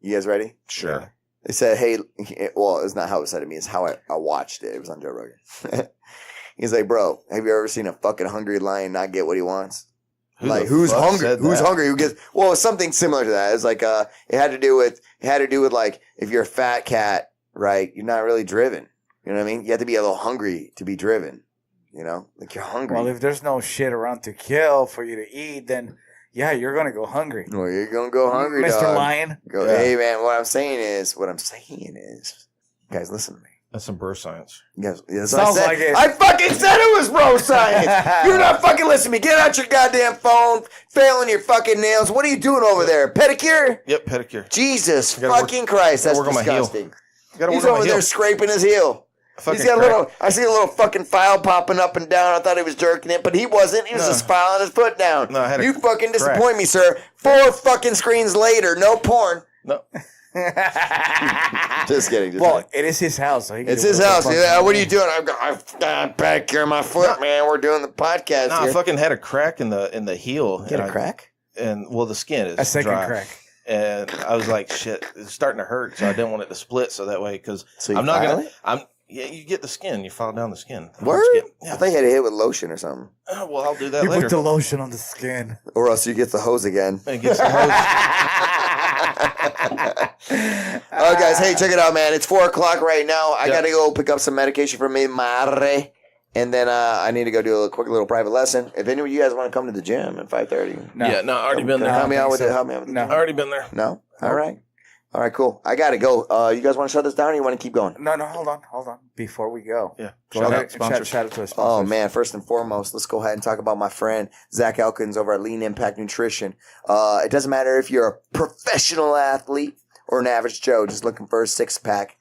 B: You guys ready?
C: Sure.
B: They said, hey, well, it's not how it said to me. It's how I watched it. It was on Joe Rogan. He's like, bro, have you ever seen a fucking hungry lion not get what he wants? Who's hungry? Who's hungry? Who gets? Well, something similar to that. It's like, it had to do with like, if you're a fat cat, right? You're not really driven. You know what I mean? You have to be a little hungry to be driven. Like you're hungry.
A: Well, if there's no shit around to kill for you to eat, then yeah, you're going to go hungry.
B: Well, you're going to go hungry,
A: Mr.
B: dog.
A: Lion.
B: Hey, man, what I'm saying is, guys, listen to me.
C: That's some bro science.
B: Yes,
A: sounds like it.
B: I fucking said it was bro science. You're not fucking listening to me. Get out your goddamn phone, failing your fucking nails. What are you doing over there? Pedicure?
C: Yep, pedicure.
B: Jesus fucking Christ, that's disgusting. He's over there scraping his heel. He's got a little. I see a little fucking file popping up and down. I thought he was jerking it, but he wasn't. He was just filing his foot down.
C: No, I had
B: you fucking disappoint me, sir. 4 fucking screens later, no porn.
C: No.
B: Just kidding.
A: It is his house. So
B: it's his house. Yeah, what are you doing? I'm back here, my foot, man. We're doing the podcast.
C: No,
B: here.
C: I fucking had a crack in the heel.
B: Get a crack?
C: And the skin is
A: a second
C: dry.
A: crack.
C: And I was like, shit, it's starting to hurt. So I didn't want it to split. So that way, because I'm not
B: gonna.
C: Yeah, you get the skin. You file down the skin.
B: Word?
C: Yeah.
B: I thought you had to hit with lotion or something.
C: Well, I'll do that
A: you
C: later.
A: put the lotion on the skin.
B: Or else you get the hose again.
C: And get some hose.
B: Oh, guys, hey, check it out, man. It's 4 o'clock right now. I got to go pick up some medication for me, madre. And then I need to go do a quick little private lesson. If any of you guys want to come to the gym at 5:30.
C: No. Yeah, no, already been there.
B: Help me out with it. Help me out with it.
C: No, already been there.
B: No? All right. All right, cool. I got to go. You guys want to shut this down or you want to keep going?
A: No, hold on. Before we go.
C: Yeah.
A: Shout out to the sponsors.
B: Oh, man. First and foremost, let's go ahead and talk about my friend, Zach Elkins over at Lean Impact Nutrition. It doesn't matter if you're a professional athlete or an average Joe just looking for a 6-pack.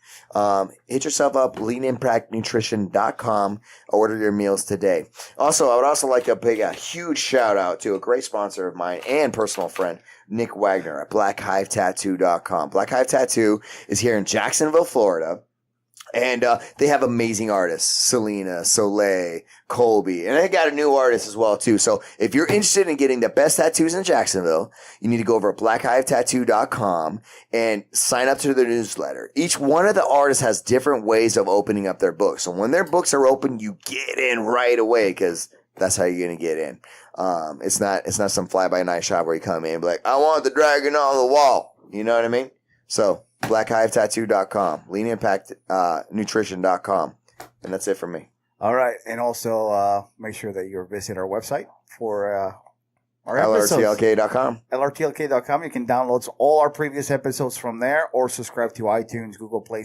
B: Hit yourself up, leanimpactnutrition.com. Order your meals today. Also, I would also like to make a huge shout out to a great sponsor of mine and personal friend, Nick Wagner at blackhive.tattoo.com. Black Hive Tattoo is here in Jacksonville, Florida. And they have amazing artists, Selena, Soleil, Colby, and they got a new artist as well, too. So if you're interested in getting the best tattoos in Jacksonville, you need to go over to blackhive.tattoo.com and sign up to their newsletter. Each one of the artists has different ways of opening up their books. So when their books are open, you get in right away because that's how you're going to get in. It's not some fly-by-night shop where you come in and be like, I want the dragon on the wall. You know what I mean? So blackhive.tattoo.com, leanimpactnutrition.com, and that's it for me.
A: All right, and also make sure that you visit our website for our episodes.
B: LRTLK.com.
A: LRTLK.com. You can download all our previous episodes from there, or subscribe to iTunes, Google Play,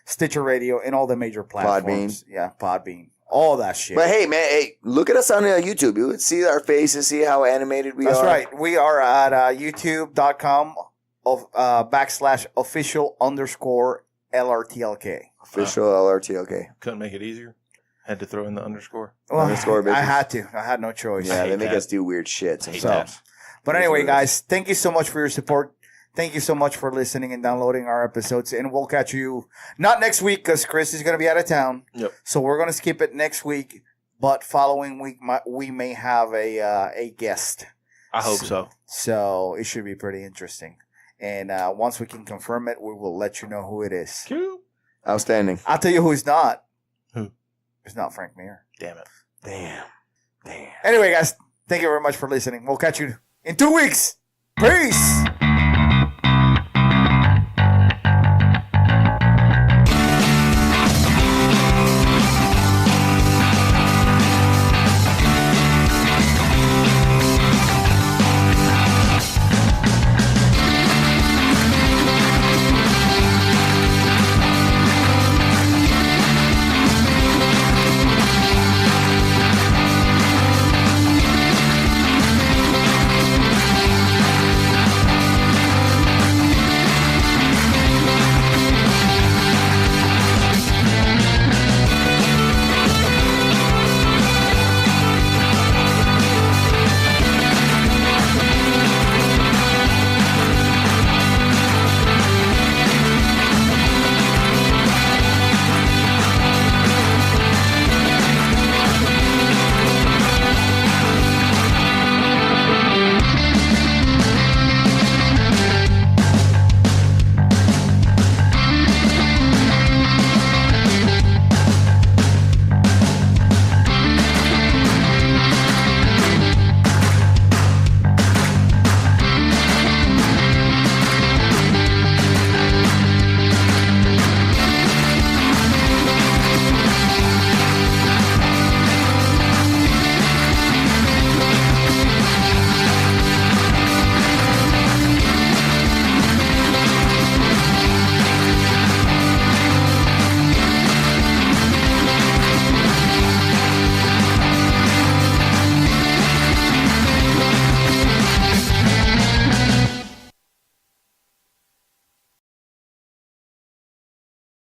A: Stitcher Radio, and all the major platforms. Podbean. All that shit.
B: But hey, man, look at us on YouTube. You would see our faces, see how animated we are.
A: That's right. We are at youtube.com /official_LRTLK.
B: Official LRTLK.
C: Couldn't make it easier. Had to throw in the underscore.
B: Well, underscore, bitches.
A: I had to. I had no choice.
B: Yeah, they make us do weird shit sometimes.
A: But anyway, guys, thank you so much for your support. Thank you so much for listening and downloading our episodes. And we'll catch you not next week because Chris is going to be out of town.
C: Yep.
A: So we're going to skip it next week. But following week, we may have a guest.
C: I hope so.
A: So it should be pretty interesting. And once we can confirm it, we will let you know who it is.
C: Cute.
B: Outstanding.
A: I'll tell you who he's not.
C: Who?
A: It's not Frank Mir.
C: Damn it.
B: Damn.
A: Anyway, guys, thank you very much for listening. We'll catch you in 2 weeks. Peace.